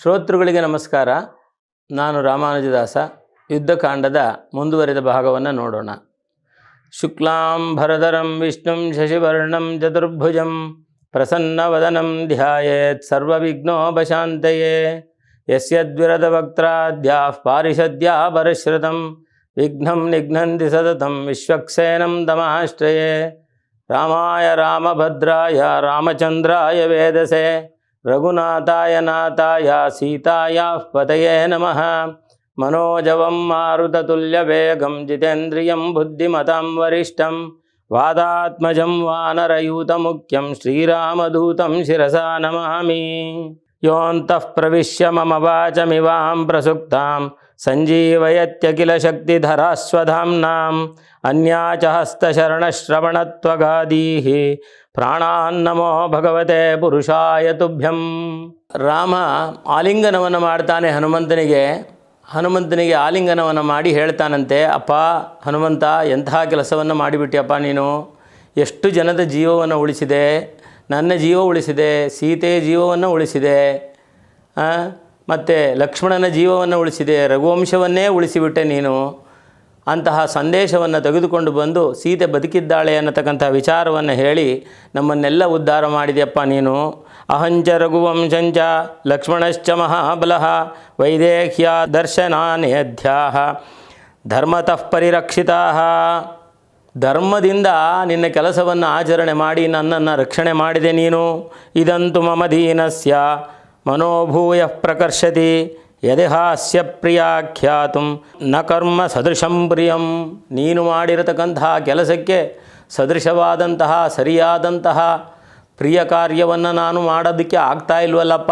ಶ್ರೋತೃಗಳಿಗೆ ನಮಸ್ಕಾರ. ನಾನು ರಾಮಾನುಜದಾಸ. ಯುದ್ಧಕಾಂಡದ ಮುಂದುವರಿದ ಭಾಗವನ್ನು ನೋಡೋಣ. ಶುಕ್ಲಾಂ ಭರಧರಂ ವಿಷ್ಣುಂ ಶಶಿವರ್ಣಂ ಚತುರ್ಭುಜಂ ಪ್ರಸನ್ನವದನಂ ಧ್ಯಾಯೇತ್ ಸರ್ವವಿಘ್ನೋಪಶಾಂತಯೇ. ಯಸ್ಯದ್ವಿರದವಕ್ತ್ರಾದ್ಯಾಃ ಪಾರಿಷದ್ಯಾ ಪರಶ್ರುತಂ ವಿಘ್ನಂ ನಿಘ್ನಂತಿ ಸತತಂ ವಿಶ್ವಕ್ಸೇನಂ ತಮಾಶ್ರಯೇ. ರಾಮಾಯ ರಾಮಭದ್ರಾಯ ರಾಮಚಂದ್ರಾಯ ವೇದಸೆ ರಘುನಾಥಾಯ ನಾಥಾಯ ಸೀತಾಯಾಃ ಪತಯೇ ನಮಃ. ಮನೋಜವಂ ಮಾರುತತುಲ್ಯವೇಗಂ ಜಿತೇಂದ್ರಿಯಂ ಬುದ್ಧಿಮತಾಂ ವರಿಷ್ಠಂ ವಾದಾತ್ಮಜಂ ವಾನರಯೂತಮುಖ್ಯಂ ಶ್ರೀರಾಮದೂತಂ ಶಿರಸಾ ನಮಾಮಿ. ಯೋऽन्तಃ ಪ್ರವಿಶ್ಯ ಮಮ ವಾಚಮಿವಾಂ ಪ್ರಸುಪ್ತಾಂ ಸಂಜೀವಯತ್ಯಖಿಲ ಶಕ್ತಿಧರಾಸ್ವಧಾಮ್ನಾಂ. ಅನ್ಯಾ ಚ ಹಸ್ತಶರಣಶ್ರವಣತ್ವಗಾದೀಃ ಪ್ರಾಣಾನ್ನಮೋ ಭಗವತೆ ಪುರುಷಾಯ ತುಭ್ಯಂ. ರಾಮ ಆಲಿಂಗನವನ್ನು ಮಾಡ್ತಾನೆ ಹನುಮಂತನಿಗೆ ಆಲಿಂಗನವನ್ನು ಮಾಡಿ ಹೇಳ್ತಾನಂತೆ, ಅಪ್ಪ ಹನುಮಂತ, ಎಂತಹ ಕೆಲಸವನ್ನು ಮಾಡಿಬಿಟ್ಟಿಯಪ್ಪ ನೀನು. ಎಷ್ಟು ಜನದ ಜೀವವನ್ನು ಉಳಿಸಿದೆ, ನನ್ನ ಜೀವ ಉಳಿಸಿದೆ, ಸೀತೆಯ ಜೀವವನ್ನು ಉಳಿಸಿದೆ, ಮತ್ತು ಲಕ್ಷ್ಮಣನ ಜೀವವನ್ನು ಉಳಿಸಿದೆ, ರಘುವಂಶವನ್ನೇ ಉಳಿಸಿಬಿಟ್ಟೆ ನೀನು. ಅಂತಹ ಸಂದೇಶವನ್ನು ತೆಗೆದುಕೊಂಡು ಬಂದು ಸೀತೆ ಬದುಕಿದ್ದಾಳೆ ಅನ್ನತಕ್ಕಂಥ ವಿಚಾರವನ್ನು ಹೇಳಿ ನಮ್ಮನ್ನೆಲ್ಲ ಉದ್ಧಾರ ಮಾಡಿದೆಯಪ್ಪ ನೀನು. ಅಹಂಚ ರಘುವಂಶಂಚ ಲಕ್ಷ್ಮಣಶ್ಚ ಮಹಾಬಲಃ ವೈದೇಹ್ಯ ದರ್ಶನಾನೇಧ್ಯಾಃ ಧರ್ಮತಃ ಪರಿರಕ್ಷಿತಾಃ. ಧರ್ಮದಿಂದ ನಿನ್ನ ಕೆಲಸವನ್ನು ಆಚರಣೆ ಮಾಡಿ ನನ್ನನ್ನು ರಕ್ಷಣೆ ಮಾಡಿದೆ ನೀನು. ಇದಂತು ಮಮ ದೀನಸ್ಯ ಮನೋಭೂಯ ಪ್ರಕರ್ಷತಿ ಯದಿಹಾಸ್ಯ ಪ್ರಿಯಾಖ್ಯಾತು ನ ಕರ್ಮ ಸದೃಶಂ ಪ್ರಿಯಂ. ನೀನು ಮಾಡಿರತಕ್ಕಂತಹ ಕೆಲಸಕ್ಕೆ ಸದೃಶವಾದಂತಹ ಸರಿಯಾದಂತಹ ಪ್ರಿಯ ಕಾರ್ಯವನ್ನು ನಾನು ಮಾಡೋದಕ್ಕೆ ಆಗ್ತಾ ಇಲ್ವಲ್ಲಪ್ಪ.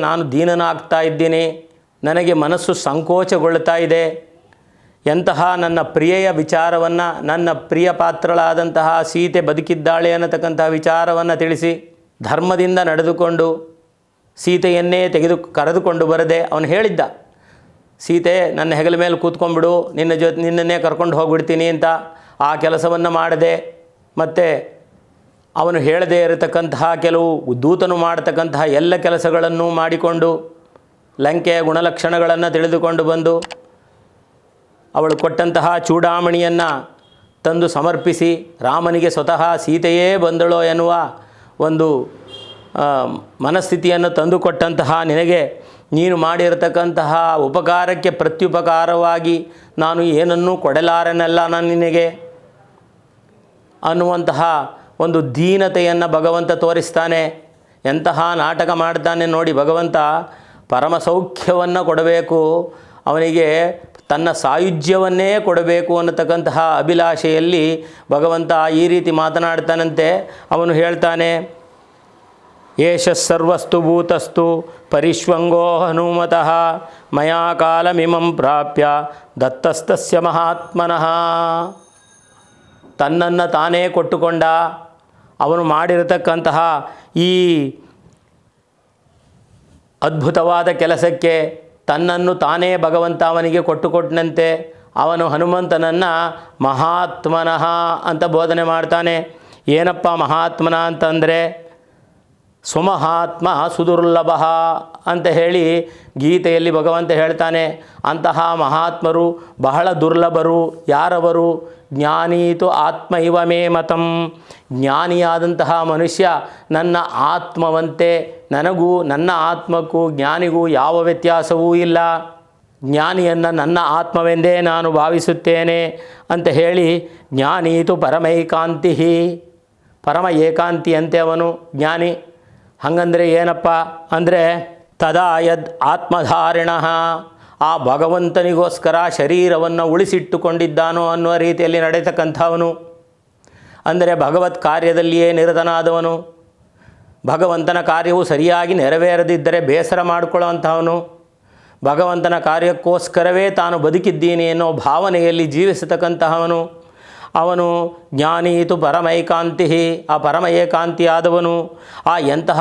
ನಾನು ದೀನನಾಗ್ತಾ ಇದ್ದೀನಿ, ನನಗೆ ಮನಸ್ಸು ಸಂಕೋಚಗೊಳ್ಳುತ್ತಾ ಇದೆ. ಎಂತಹ ನನ್ನ ಪ್ರಿಯೆಯ ವಿಚಾರವನ್ನು, ನನ್ನ ಪ್ರಿಯ ಪಾತ್ರಳಾದಂತಹ ಸೀತೆ ಬದುಕಿದ್ದಾಳೆ ಅನ್ನತಕ್ಕಂಥ ವಿಚಾರವನ್ನು ತಿಳಿಸಿ ಧರ್ಮದಿಂದ ನಡೆದುಕೊಂಡು ಸೀತೆಯನ್ನೇ ಕರೆದುಕೊಂಡು ಬರದೆ ಅವನು ಹೇಳಿದ್ದ, ಸೀತೆ ನನ್ನ ಹೆಗಲ ಮೇಲೆ ಕೂತ್ಕೊಂಡ್ಬಿಡು, ನಿನ್ನನ್ನೇ ಕರ್ಕೊಂಡು ಹೋಗ್ಬಿಡ್ತೀನಿ ಅಂತ. ಆ ಕೆಲಸವನ್ನು ಮಾಡದೆ, ಮತ್ತು ಅವನು ಹೇಳದೇ ಇರತಕ್ಕಂತಹ ಕೆಲವು ದೂತನು ಮಾಡತಕ್ಕಂತಹ ಎಲ್ಲ ಕೆಲಸಗಳನ್ನು ಮಾಡಿಕೊಂಡು ಲಂಕೆಯ ಗುಣಲಕ್ಷಣಗಳನ್ನು ತಿಳಿದುಕೊಂಡು ಬಂದು ಅವಳು ಕೊಟ್ಟಂತಹ ಚೂಡಾಮಣಿಯನ್ನು ತಂದು ಸಮರ್ಪಿಸಿ ರಾಮನಿಗೆ ಸ್ವತಃ ಸೀತೆಯೇ ಬಂದಳೋ ಎನ್ನುವ ಒಂದು ಮನಸ್ಥಿತಿಯನ್ನು ತಂದುಕೊಟ್ಟಂತಹ ನಿನಗೆ ನೀನು ಮಾಡಿರತಕ್ಕಂತಹ ಉಪಕಾರಕ್ಕೆ ಪ್ರತ್ಯುಪಕಾರವಾಗಿ ನಾನು ಏನನ್ನೂ ಕೊಡಲಾರನಲ್ಲ ನಾನು ನಿನಗೆ ಅನ್ನುವಂತಹ ಒಂದು ದೀನತೆಯನ್ನು ಭಗವಂತ ತೋರಿಸ್ತಾನೆ. ಎಂತಹ ನಾಟಕ ಮಾಡ್ತಾನೆ ನೋಡಿ ಭಗವಂತ. ಪರಮ ಸೌಖ್ಯವನ್ನು ಕೊಡಬೇಕು ಅವನಿಗೆ, ತನ್ನ ಸಾಯುಜ್ಯವನ್ನೇ ಕೊಡಬೇಕು ಅನ್ನತಕ್ಕಂತಹ ಅಭಿಲಾಷೆಯಲ್ಲಿ ಭಗವಂತ ಈ ರೀತಿ ಮಾತನಾಡ್ತಾನಂತೆ. ಅವನು ಹೇಳ್ತಾನೆ, ಏಷ ಸರ್ವಸ್ತು ಭೂತಸ್ತು ಪರಿಷ್ವಂಗೋ ಹನುಮತಃ ಮಯಾ ಕಾಲಮಿಮಂ ಪ್ರಾಪ್ಯ ದತ್ತಸ್ತಸ್ಯ ಮಹಾತ್ಮನಃ. ತನ್ನನ್ನು ತಾನೇ ಕೊಟ್ಟುಕೊಂಡ ಅವನು ಮಾಡಿರತಕ್ಕಂತಹ ಈ ಅದ್ಭುತವಾದ ಕೆಲಸಕ್ಕೆ ತನ್ನನ್ನು ತಾನೇ ಭಗವಂತ ಅವನಿಗೆ ಕೊಟ್ಟುಕೊಟ್ಟನಂತೆ. ಅವನು ಹನುಮಂತನನ್ನು ಮಹಾತ್ಮನಃ ಅಂತ ಬೋಧನೆ ಮಾಡ್ತಾನೆ. ಏನಪ್ಪ ಮಹಾತ್ಮನ ಅಂತಂದರೆ ಸುಮಹಾತ್ಮ ಸುದುರ್ಲಭ ಅಂತ ಹೇಳಿ ಗೀತೆಯಲ್ಲಿ ಭಗವಂತ ಹೇಳ್ತಾನೆ. ಅಂತಹ ಮಹಾತ್ಮರು ಬಹಳ ದುರ್ಲಭರು. ಯಾರವರು? ಜ್ಞಾನೀತು ಆತ್ಮ ಇವ ಮೇ ಮತಂ. ಜ್ಞಾನಿಯಾದಂತಹ ಮನುಷ್ಯ ನನ್ನ ಆತ್ಮವಂತೆ, ನನಗೂ ನನ್ನ ಆತ್ಮಕ್ಕೂ ಜ್ಞಾನಿಗೂ ಯಾವ ವ್ಯತ್ಯಾಸವೂ ಇಲ್ಲ. ಜ್ಞಾನಿಯನ್ನು ನನ್ನ ಆತ್ಮವೆಂದೇ ನಾನು ಭಾವಿಸುತ್ತೇನೆ ಅಂತ ಹೇಳಿ ಜ್ಞಾನೀತು ಪರಮೈಕಾಂತಿ, ಪರಮ ಏಕಾಂತಿ ಅಂತೆ ಅವನು ಜ್ಞಾನಿ. ಹಾಗಂದರೆ ಏನಪ್ಪ ಅಂದರೆ ತದಾ ಯದ್ ಆತ್ಮಧಾರಿಣ, ಆ ಭಗವಂತನಿಗೋಸ್ಕರ ಶರೀರವನ್ನು ಉಳಿಸಿಟ್ಟುಕೊಂಡಿದ್ದಾನೋ ಅನ್ನುವ ರೀತಿಯಲ್ಲಿ ನಡೆಯತಕ್ಕಂಥವನು. ಅಂದರೆ ಭಗವತ್ ಕಾರ್ಯದಲ್ಲಿಯೇ ನಿರತನಾದವನು. ಭಗವಂತನ ಕಾರ್ಯವು ಸರಿಯಾಗಿ ನೆರವೇರದಿದ್ದರೆ ಬೇಸರ ಮಾಡಿಕೊಳ್ಳುವಂಥವನು. ಭಗವಂತನ ಕಾರ್ಯಕ್ಕೋಸ್ಕರವೇ ತಾನು ಬದುಕಿದ್ದೀನಿ ಅನ್ನೋ ಭಾವನೆಯಲ್ಲಿ ಜೀವಿಸತಕ್ಕಂತಹವನು. ಅವನು ಜ್ಞಾನೀತು ಪರಮೈಕಾಂತಿ, ಆ ಪರಮ ಏಕಾಂತಿಯಾದವನು. ಆ ಎಂತಹ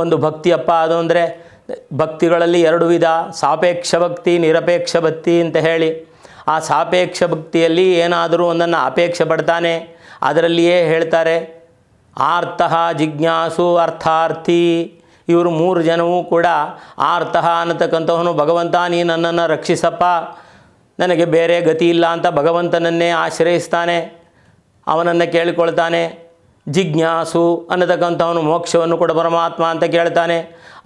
ಒಂದು ಭಕ್ತಿಯಪ್ಪ ಅದು ಅಂದರೆ, ಭಕ್ತಿಗಳಲ್ಲಿ ಎರಡು ವಿಧ, ಸಾಪೇಕ್ಷ ಭಕ್ತಿ, ನಿರಪೇಕ್ಷ ಭಕ್ತಿ ಅಂತ ಹೇಳಿ. ಆ ಸಾಪೇಕ್ಷ ಭಕ್ತಿಯಲ್ಲಿ ಏನಾದರೂ ಒಂದನ್ನು ಅಪೇಕ್ಷೆ ಪಡ್ತಾನೆ. ಅದರಲ್ಲಿಯೇ ಹೇಳ್ತಾರೆ ಆರ್ತಃ ಜಿಜ್ಞಾಸು ಅರ್ಥಾರ್ಥಿ. ಇವರು 3 ಜನವೂ ಕೂಡ ಆರ್ತಃ ಅನ್ನತಕ್ಕಂಥವನು ಭಗವಂತ ನೀ ನನ್ನನ್ನು ರಕ್ಷಿಸಪ್ಪ, ನನಗೆ ಬೇರೆ ಗತಿ ಇಲ್ಲ ಅಂತ ಭಗವಂತನನ್ನೇ ಆಶ್ರಯಿಸ್ತಾನೆ, ಅವನನ್ನು ಕೇಳಿಕೊಳ್ತಾನೆ. ಜಿಜ್ಞಾಸು ಅನ್ನತಕ್ಕಂಥವನು ಮೋಕ್ಷವನ್ನು ಕೊಡು ಪರಮಾತ್ಮ ಅಂತ ಕೇಳ್ತಾನೆ.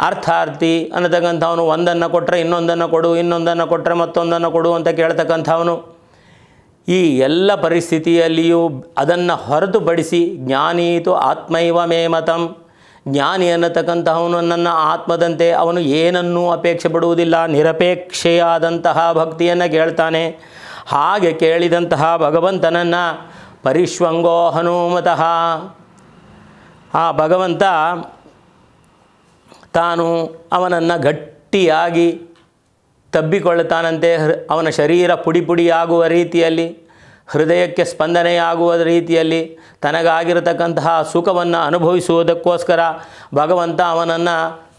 ಅರ್ಥಾರ್ಥಿ ಅನ್ನತಕ್ಕಂಥವನು ಒಂದನ್ನು ಕೊಟ್ಟರೆ ಇನ್ನೊಂದನ್ನು ಕೊಡು, ಇನ್ನೊಂದನ್ನು ಕೊಟ್ಟರೆ ಮತ್ತೊಂದನ್ನು ಕೊಡು ಅಂತ ಕೇಳ್ತಕ್ಕಂಥವನು. ಈ ಎಲ್ಲ ಪರಿಸ್ಥಿತಿಯಲ್ಲಿಯೂ ಅದನ್ನು ಹೊರತುಪಡಿಸಿ ಜ್ಞಾನೀತು ಆತ್ಮೈವ ಮೇ ಮತಂ, ಜ್ಞಾನಿ ಅನ್ನತಕ್ಕಂತಹವನು ನನ್ನ ಆತ್ಮದಂತೆ ಅವನು ಏನನ್ನೂ ಅಪೇಕ್ಷೆ ಪಡುವುದಿಲ್ಲ, ನಿರಪೇಕ್ಷೆಯಾದಂತಹ ಭಕ್ತಿಯನ್ನು ಕೇಳ್ತಾನೆ. ಹಾಗೆ ಕೇಳಿದಂತಹ ಭಗವಂತನನ್ನು ಪರಿಶ್ವಂಗೋ ಹನುಮತಃ, ಆ ಭಗವಂತ ತಾನು ಅವನನ್ನು ಗಟ್ಟಿಯಾಗಿ ತಬ್ಬಿಕೊಳ್ಳುತ್ತಾನಂತೆ. ಅವನ ಶರೀರ ಪುಡಿ ಪುಡಿಯಾಗುವ ರೀತಿಯಲ್ಲಿ, ಹೃದಯಕ್ಕೆ ಸ್ಪಂದನೆಯಾಗುವ ರೀತಿಯಲ್ಲಿ ತನಗಾಗಿರತಕ್ಕಂತಹ ಸುಖವನ್ನು ಅನುಭವಿಸುವುದಕ್ಕೋಸ್ಕರ ಭಗವಂತ ಅವನನ್ನು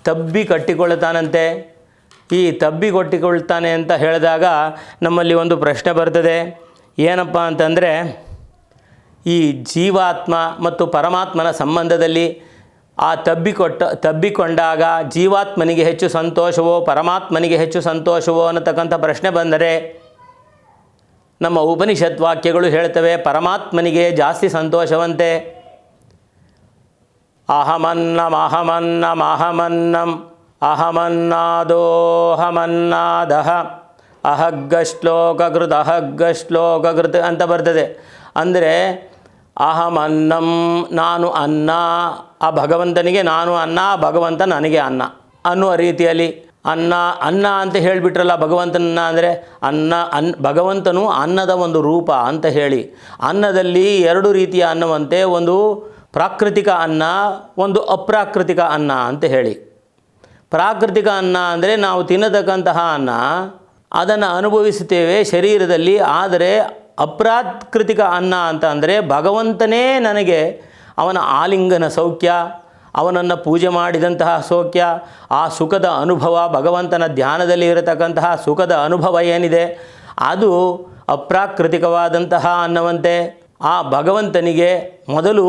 ತಬ್ಬಿ ಕಟ್ಟಿಕೊಳ್ಳುತ್ತಾನಂತೆ. ಈ ತಬ್ಬಿ ಕಟ್ಟಿಕೊಳ್ತಾನೆ ಅಂತ ಹೇಳಿದಾಗ ನಮ್ಮಲ್ಲಿ ಒಂದು ಪ್ರಶ್ನೆ ಬರ್ತದೆ. ಏನಪ್ಪ ಅಂತಂದರೆ, ಈ ಜೀವಾತ್ಮ ಮತ್ತು ಪರಮಾತ್ಮನ ಸಂಬಂಧದಲ್ಲಿ ಆ ತಬ್ಬಿಕೊಂಡಾಗ ಜೀವಾತ್ಮನಿಗೆ ಹೆಚ್ಚು ಸಂತೋಷವೋ ಪರಮಾತ್ಮನಿಗೆ ಹೆಚ್ಚು ಸಂತೋಷವೋ ಅನ್ನತಕ್ಕಂಥ ಪ್ರಶ್ನೆ ಬಂದರೆ, ನಮ್ಮ ಉಪನಿಷತ್ ವಾಕ್ಯಗಳು ಹೇಳ್ತವೆ ಪರಮಾತ್ಮನಿಗೆ ಜಾಸ್ತಿ ಸಂತೋಷವಂತೆ. ಅಹಮನ್ನಂ ಅಹಮನ್ನಂ ಅಹಮನ್ನಂ ಅಹಮನ್ನಾದೋಹಮನ್ನಾದಹ ಅಹಗ್ಗಶ್ಲೋಕೃತ್ ಅಹಗ್ಗಶ್ಲೋಕೃತ್ ಅಂತ ಬರ್ತದೆ. ಅಂದರೆ ಅಹಮನ್ನಂ, ನಾನು ಅನ್ನ, ಆ ಭಗವಂತನಿಗೆ ನಾನು ಅನ್ನ, ಭಗವಂತ ನನಗೆ ಅನ್ನ ಅನ್ನುವ ರೀತಿಯಲ್ಲಿ ಅನ್ನ ಅನ್ನ ಅಂತ ಹೇಳಿಬಿಟ್ರಲ್ಲ ಭಗವಂತನನ್ನ. ಅಂದರೆ ಭಗವಂತನು ಅನ್ನದ ಒಂದು ರೂಪ ಅಂತ ಹೇಳಿ, ಅನ್ನದಲ್ಲಿ 2 ರೀತಿಯ ಅನ್ನವಂತೆ, ಒಂದು ಪ್ರಾಕೃತಿಕ ಅನ್ನ, ಒಂದು ಅಪ್ರಾಕೃತಿಕ ಅನ್ನ ಅಂತ ಹೇಳಿ. ಪ್ರಾಕೃತಿಕ ಅನ್ನ ಅಂದರೆ ನಾವು ತಿನ್ನತಕ್ಕಂತಹ ಅನ್ನ, ಅದನ್ನು ಅನುಭವಿಸುತ್ತೇವೆ ಶರೀರದಲ್ಲಿ. ಆದರೆ ಅಪ್ರಾಕೃತಿಕ ಅನ್ನ ಅಂತ ಅಂದರೆ ಭಗವಂತನೇ ನನಗೆ ಅವನ ಆಲಿಂಗನ ಸೌಖ್ಯ, ಅವನನ್ನು ಪೂಜೆ ಮಾಡಿದಂತಹ ಸೌಖ್ಯ, ಆ ಸುಖದ ಅನುಭವ, ಭಗವಂತನ ಧ್ಯಾನದಲ್ಲಿ ಇರತಕ್ಕಂತಹ ಸುಖದ ಅನುಭವ ಏನಿದೆ ಅದು ಅಪ್ರಾಕೃತಿಕವಾದಂತಹ ಅನ್ನವಂತೆ. ಆ ಭಗವಂತನಿಗೆ ಮೊದಲು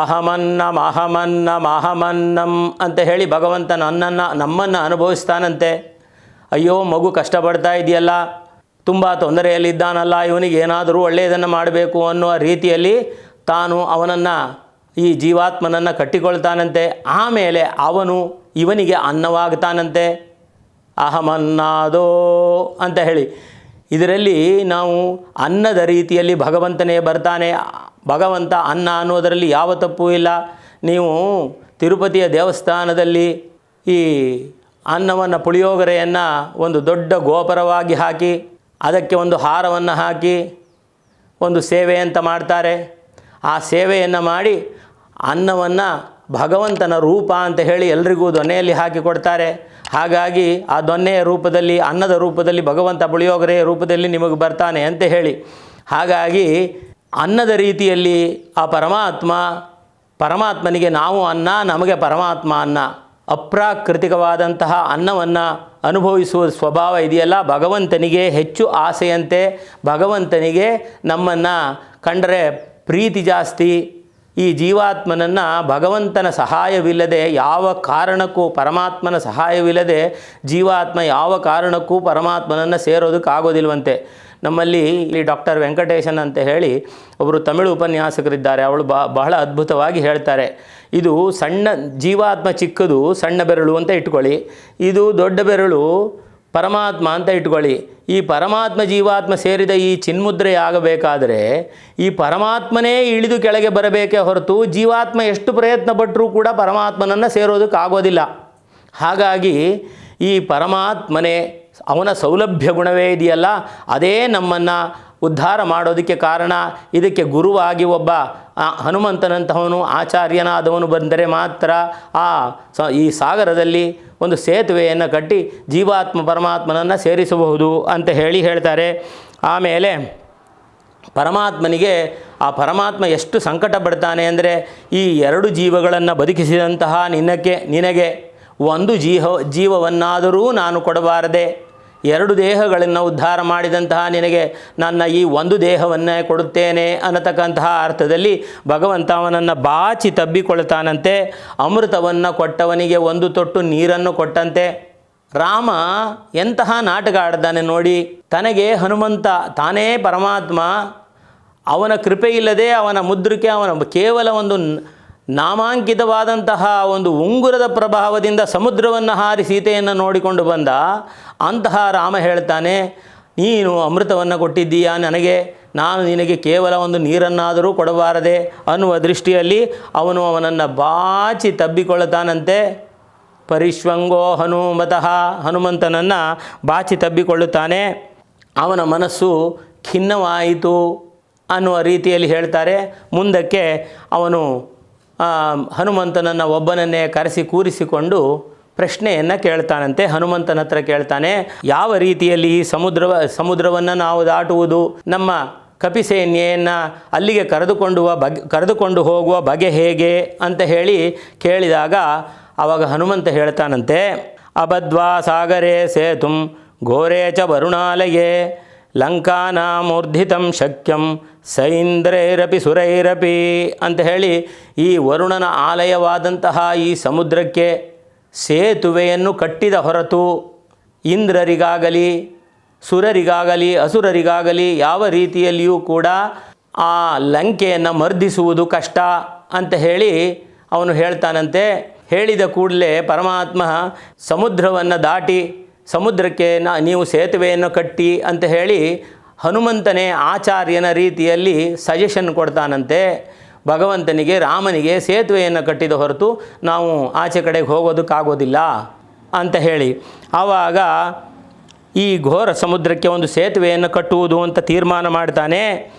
ಅಹಮನ್ನಂ ಅಹಮನ್ನಂ ಅಹಮನ್ನಂ ಅಂತ ಹೇಳಿ ಭಗವಂತ ನಮ್ಮನ್ನು ಅನುಭವಿಸ್ತಾನಂತೆ. ಅಯ್ಯೋ ಮಗು ಕಷ್ಟಪಡ್ತಾ ಇದೆಯಲ್ಲ, ತುಂಬ ತೊಂದರೆಯಲ್ಲಿದ್ದಾನಲ್ಲ, ಇವನಿಗೆ ಏನಾದರೂ ಒಳ್ಳೆಯದನ್ನು ಮಾಡಬೇಕು ಅನ್ನುವ ರೀತಿಯಲ್ಲಿ ತಾನು ಅವನನ್ನು, ಈ ಜೀವಾತ್ಮನನ್ನು ಕಟ್ಟಿಕೊಳ್ತಾನಂತೆ. ಆಮೇಲೆ ಅವನು ಇವನಿಗೆ ಅನ್ನವಾಗ್ತಾನಂತೆ. ಅಹಮನ್ನಾದೋ ಅಂತ ಹೇಳಿ ಇದರಲ್ಲಿ ನಾವು ಅನ್ನದ ರೀತಿಯಲ್ಲಿ ಭಗವಂತನೇ ಬರ್ತಾನೆ. ಭಗವಂತ ಅನ್ನ ಅನ್ನೋದರಲ್ಲಿ ಯಾವ ತಪ್ಪೂ ಇಲ್ಲ. ನೀವು ತಿರುಪತಿಯ ದೇವಸ್ಥಾನದಲ್ಲಿ ಈ ಅನ್ನವನ್ನು, ಪುಳಿಯೋಗರೆಯನ್ನು ಒಂದು ದೊಡ್ಡ ಗೋಪುರವಾಗಿ ಹಾಕಿ ಅದಕ್ಕೆ ಒಂದು ಹಾರವನ್ನು ಹಾಕಿ ಒಂದು ಸೇವೆ ಅಂತ ಮಾಡ್ತಾರೆ. ಆ ಸೇವೆಯನ್ನು ಮಾಡಿ ಅನ್ನವನ್ನು ಭಗವಂತನ ರೂಪ ಅಂತ ಹೇಳಿ ಎಲ್ರಿಗೂ ದೊನ್ನೆಯಲ್ಲಿ ಹಾಕಿ ಕೊಡ್ತಾರೆ. ಹಾಗಾಗಿ ಆ ದೊನ್ನೆಯ ರೂಪದಲ್ಲಿ, ಅನ್ನದ ರೂಪದಲ್ಲಿ ಭಗವಂತ ಪುಳಿಯೋಗರೆಯ ರೂಪದಲ್ಲಿ ನಿಮಗೆ ಬರ್ತಾನೆ ಅಂತ ಹೇಳಿ, ಹಾಗಾಗಿ ಅನ್ನದ ರೀತಿಯಲ್ಲಿ ಆ ಪರಮಾತ್ಮನಿಗೆ ನಾವು ಅನ್ನ, ನಮಗೆ ಪರಮಾತ್ಮ ಅನ್ನ. ಅಪ್ರಾಕೃತಿಕವಾದಂತಹ ಅನ್ನವನ್ನು ಅನುಭವಿಸುವ ಸ್ವಭಾವ ಇದೆಯಲ್ಲ, ಭಗವಂತನಿಗೆ ಹೆಚ್ಚು ಆಸೆಯಂತೆ. ಭಗವಂತನಿಗೆ ನಮ್ಮನ್ನು ಕಂಡರೆ ಪ್ರೀತಿ ಜಾಸ್ತಿ. ಈ ಜೀವಾತ್ಮನನ್ನು ಭಗವಂತನ ಸಹಾಯವಿಲ್ಲದೆ ಯಾವ ಕಾರಣಕ್ಕೂ, ಪರಮಾತ್ಮನ ಸಹಾಯವಿಲ್ಲದೆ ಜೀವಾತ್ಮ ಯಾವ ಕಾರಣಕ್ಕೂ ಪರಮಾತ್ಮನನ್ನು ಸೇರೋದಕ್ಕಾಗೋದಿಲ್ವಂತೆ. ನಮ್ಮಲ್ಲಿ ಇಲ್ಲಿ ಡಾಕ್ಟರ್ ವೆಂಕಟೇಶನ್ ಅಂತ ಹೇಳಿ ಒಬ್ಬರು ತಮಿಳು ಉಪನ್ಯಾಸಕರಿದ್ದಾರೆ. ಅವಳು ಬಹಳ ಅದ್ಭುತವಾಗಿ ಹೇಳ್ತಾರೆ. ಇದು ಸಣ್ಣ ಜೀವಾತ್ಮ, ಚಿಕ್ಕದು ಸಣ್ಣ ಬೆರಳು ಅಂತ ಇಟ್ಕೊಳ್ಳಿ, ಇದು ದೊಡ್ಡ ಬೆರಳು ಪರಮಾತ್ಮ ಅಂತ ಇಟ್ಕೊಳ್ಳಿ. ಈ ಪರಮಾತ್ಮ ಜೀವಾತ್ಮ ಸೇರಿದ ಈ ಚಿನ್ಮುದ್ರೆ ಆಗಬೇಕಾದರೆ ಈ ಪರಮಾತ್ಮನೇ ಇಳಿದು ಕೆಳಗೆ ಬರಬೇಕೇ ಹೊರತು ಜೀವಾತ್ಮ ಎಷ್ಟು ಪ್ರಯತ್ನ ಪಟ್ಟರೂ ಕೂಡ ಪರಮಾತ್ಮನನ್ನು ಸೇರೋದಕ್ಕಾಗೋದಿಲ್ಲ. ಹಾಗಾಗಿ ಈ ಪರಮಾತ್ಮನೇ, ಅವನ ಸೌಲಭ್ಯ ಗುಣವೇ ಇದೆಯಲ್ಲ, ಅದೇ ನಮ್ಮನ್ನು ಉದ್ಧಾರ ಮಾಡೋದಕ್ಕೆ ಕಾರಣ. ಇದಕ್ಕೆ ಗುರುವಾಗಿ ಒಬ್ಬ ಹನುಮಂತನಂತಹವನು, ಆಚಾರ್ಯನಾದವನು ಬಂದರೆ ಮಾತ್ರ ಈ ಸಾಗರದಲ್ಲಿ ಒಂದು ಸೇತುವೆಯನ್ನು ಕಟ್ಟಿ ಜೀವಾತ್ಮ ಪರಮಾತ್ಮನನ್ನು ಸೇರಿಸಬಹುದು ಅಂತ ಹೇಳ್ತಾರೆ. ಆಮೇಲೆ ಪರಮಾತ್ಮನಿಗೆ, ಆ ಪರಮಾತ್ಮ ಎಷ್ಟು ಸಂಕಟ ಪಡ್ತಾನೆ ಅಂದರೆ, ಈ 2 ಜೀವಗಳನ್ನು ಬದುಕಿಸಿದಂತಹ ನಿನಗೆ ಒಂದು ಜೀವವನ್ನಾದರೂ ನಾನು ಕೊಡಬಾರದೆ, 2 ದೇಹಗಳನ್ನು ಉದ್ಧಾರ ಮಾಡಿದಂತಹ ನಿನಗೆ ನನ್ನ ಈ ಒಂದು ದೇಹವನ್ನೇ ಕೊಡುತ್ತೇನೆ ಅನ್ನತಕ್ಕಂತಹ ಅರ್ಥದಲ್ಲಿ ಭಗವಂತ ಅವನನ್ನು ಬಾಚಿ ತಬ್ಬಿಕೊಳ್ತಾನಂತೆ. ಅಮೃತವನ್ನು ಕೊಟ್ಟವನಿಗೆ 1 ತೊಟ್ಟು ನೀರನ್ನು ಕೊಟ್ಟಂತೆ. ರಾಮ ಎಂತಹ ನಾಟಕ ಆಡ್ದಾನೆ ನೋಡಿ. ತನಗೆ ಹನುಮಂತ ತಾನೇ ಪರಮಾತ್ಮ, ಅವನ ಕೃಪೆ ಇಲ್ಲದೆ ಅವನ ಮುದ್ರಿಕೆ, ಅವನ ಕೇವಲ ಒಂದು ನಾಮಾಂಕಿತವಾದಂತಹ ಒಂದು ಉಂಗುರದ ಪ್ರಭಾವದಿಂದ ಸಮುದ್ರವನ್ನು ಹಾರಿ ಸೀತೆಯನ್ನು ನೋಡಿಕೊಂಡು ಬಂದ. ಅಂತಹ ರಾಮ ಹೇಳ್ತಾನೆ, ನೀನು ಅಮೃತವನ್ನು ಕೊಟ್ಟಿದ್ದೀಯಾ ನನಗೆ, ನಾನು ನಿನಗೆ ಕೇವಲ ಒಂದು ನೀರನ್ನಾದರೂ ಕೊಡಬಾರದೆ ಅನ್ನುವ ದೃಷ್ಟಿಯಲ್ಲಿ ಅವನನ್ನು ಬಾಚಿ ತಬ್ಬಿಕೊಳ್ಳುತ್ತಾನಂತೆ. ಪರಿಶ್ವಂಗೋ ಹನುಮತಃ, ಹನುಮಂತನನ್ನು ಬಾಚಿ ತಬ್ಬಿಕೊಳ್ಳುತ್ತಾನೆ. ಅವನ ಮನಸ್ಸು ಖಿನ್ನವಾಯಿತು ಅನ್ನುವ ರೀತಿಯಲ್ಲಿ ಹೇಳ್ತಾರೆ. ಮುಂದಕ್ಕೆ ಅವನು ಹನುಮಂತನನ್ನು ಒಬ್ಬನನ್ನೇ ಕರೆಸಿ ಕೂರಿಸಿಕೊಂಡು ಪ್ರಶ್ನೆಯನ್ನು ಕೇಳ್ತಾನಂತೆ. ಹನುಮಂತನ ಹತ್ರ ಕೇಳ್ತಾನೆ, ಯಾವ ರೀತಿಯಲ್ಲಿ ಈ ಸಮುದ್ರವನ್ನು ನಾವು ದಾಟುವುದು, ನಮ್ಮ ಕಪಿಸೇನೆಯನ್ನು ಅಲ್ಲಿಗೆ ಕರೆದುಕೊಂಡು ಹೋಗುವ ಬಗೆ ಹೇಗೆ ಅಂತ ಹೇಳಿ ಕೇಳಿದಾಗ ಆವಾಗ ಹನುಮಂತ ಹೇಳ್ತಾನಂತೆ, ಅಬದ್ವಾ ಸಾಗರೇ ಸೇತುಂ ಘೋರೇ ಚ ವರುಣಾಲಯೇ ಲಂಕಾನಾಮೂರ್ಧಿತಂ ಶಕ್ಯಂ ಸೈಂದ್ರೈರಪಿ ಸುರೈರಪಿ ಅಂತ ಹೇಳಿ, ಈ ವರುಣನ ಆಲಯವಾದಂತಹ ಈ ಸಮುದ್ರಕ್ಕೆ ಸೇತುವೆಯನ್ನು ಕಟ್ಟಿದ ಹೊರತು ಇಂದ್ರರಿಗಾಗಲಿ ಸುರರಿಗಾಗಲಿ ಅಸುರರಿಗಾಗಲಿ ಯಾವ ರೀತಿಯಲ್ಲಿಯೂ ಕೂಡ ಆ ಲಂಕೆಯನ್ನು ಮರ್ದಿಸುವುದು ಕಷ್ಟ ಅಂತ ಹೇಳಿ ಅವನು ಹೇಳ್ತಾನಂತೆ. ಹೇಳಿದ ಕೂಡಲೇ ಪರಮಾತ್ಮ ಸಮುದ್ರವನ್ನು ದಾಟಿ ಸಮುದ್ರಕ್ಕೆ ನೀವು ಸೇತುವೆಯನ್ನು ಕಟ್ಟಿ ಅಂತ ಹೇಳಿ ಹನುಮಂತನೇ ಆಚಾರ್ಯನ ರೀತಿಯಲ್ಲಿ ಸಜೆಷನ್ ಕೊಡ್ತಾನಂತೆ. ಭಗವಂತನಿಗೆ ರಾಮನಿಗೆ ಸೇತುವೆಯನ್ನು ಕಟ್ಟಿದ ಹೊರತು ನಾವು ಆಚೆ ಕಡೆಗೆ ಹೋಗೋದಕ್ಕಾಗೋದಿಲ್ಲ ಅಂತ ಹೇಳಿ ಆವಾಗ ಈ ಘೋರ ಸಮುದ್ರಕ್ಕೆ ಒಂದು ಸೇತುವೆಯನ್ನು ಕಟ್ಟುವುದು ಅಂತ ತೀರ್ಮಾನ ಮಾಡ್ತಾನೆ.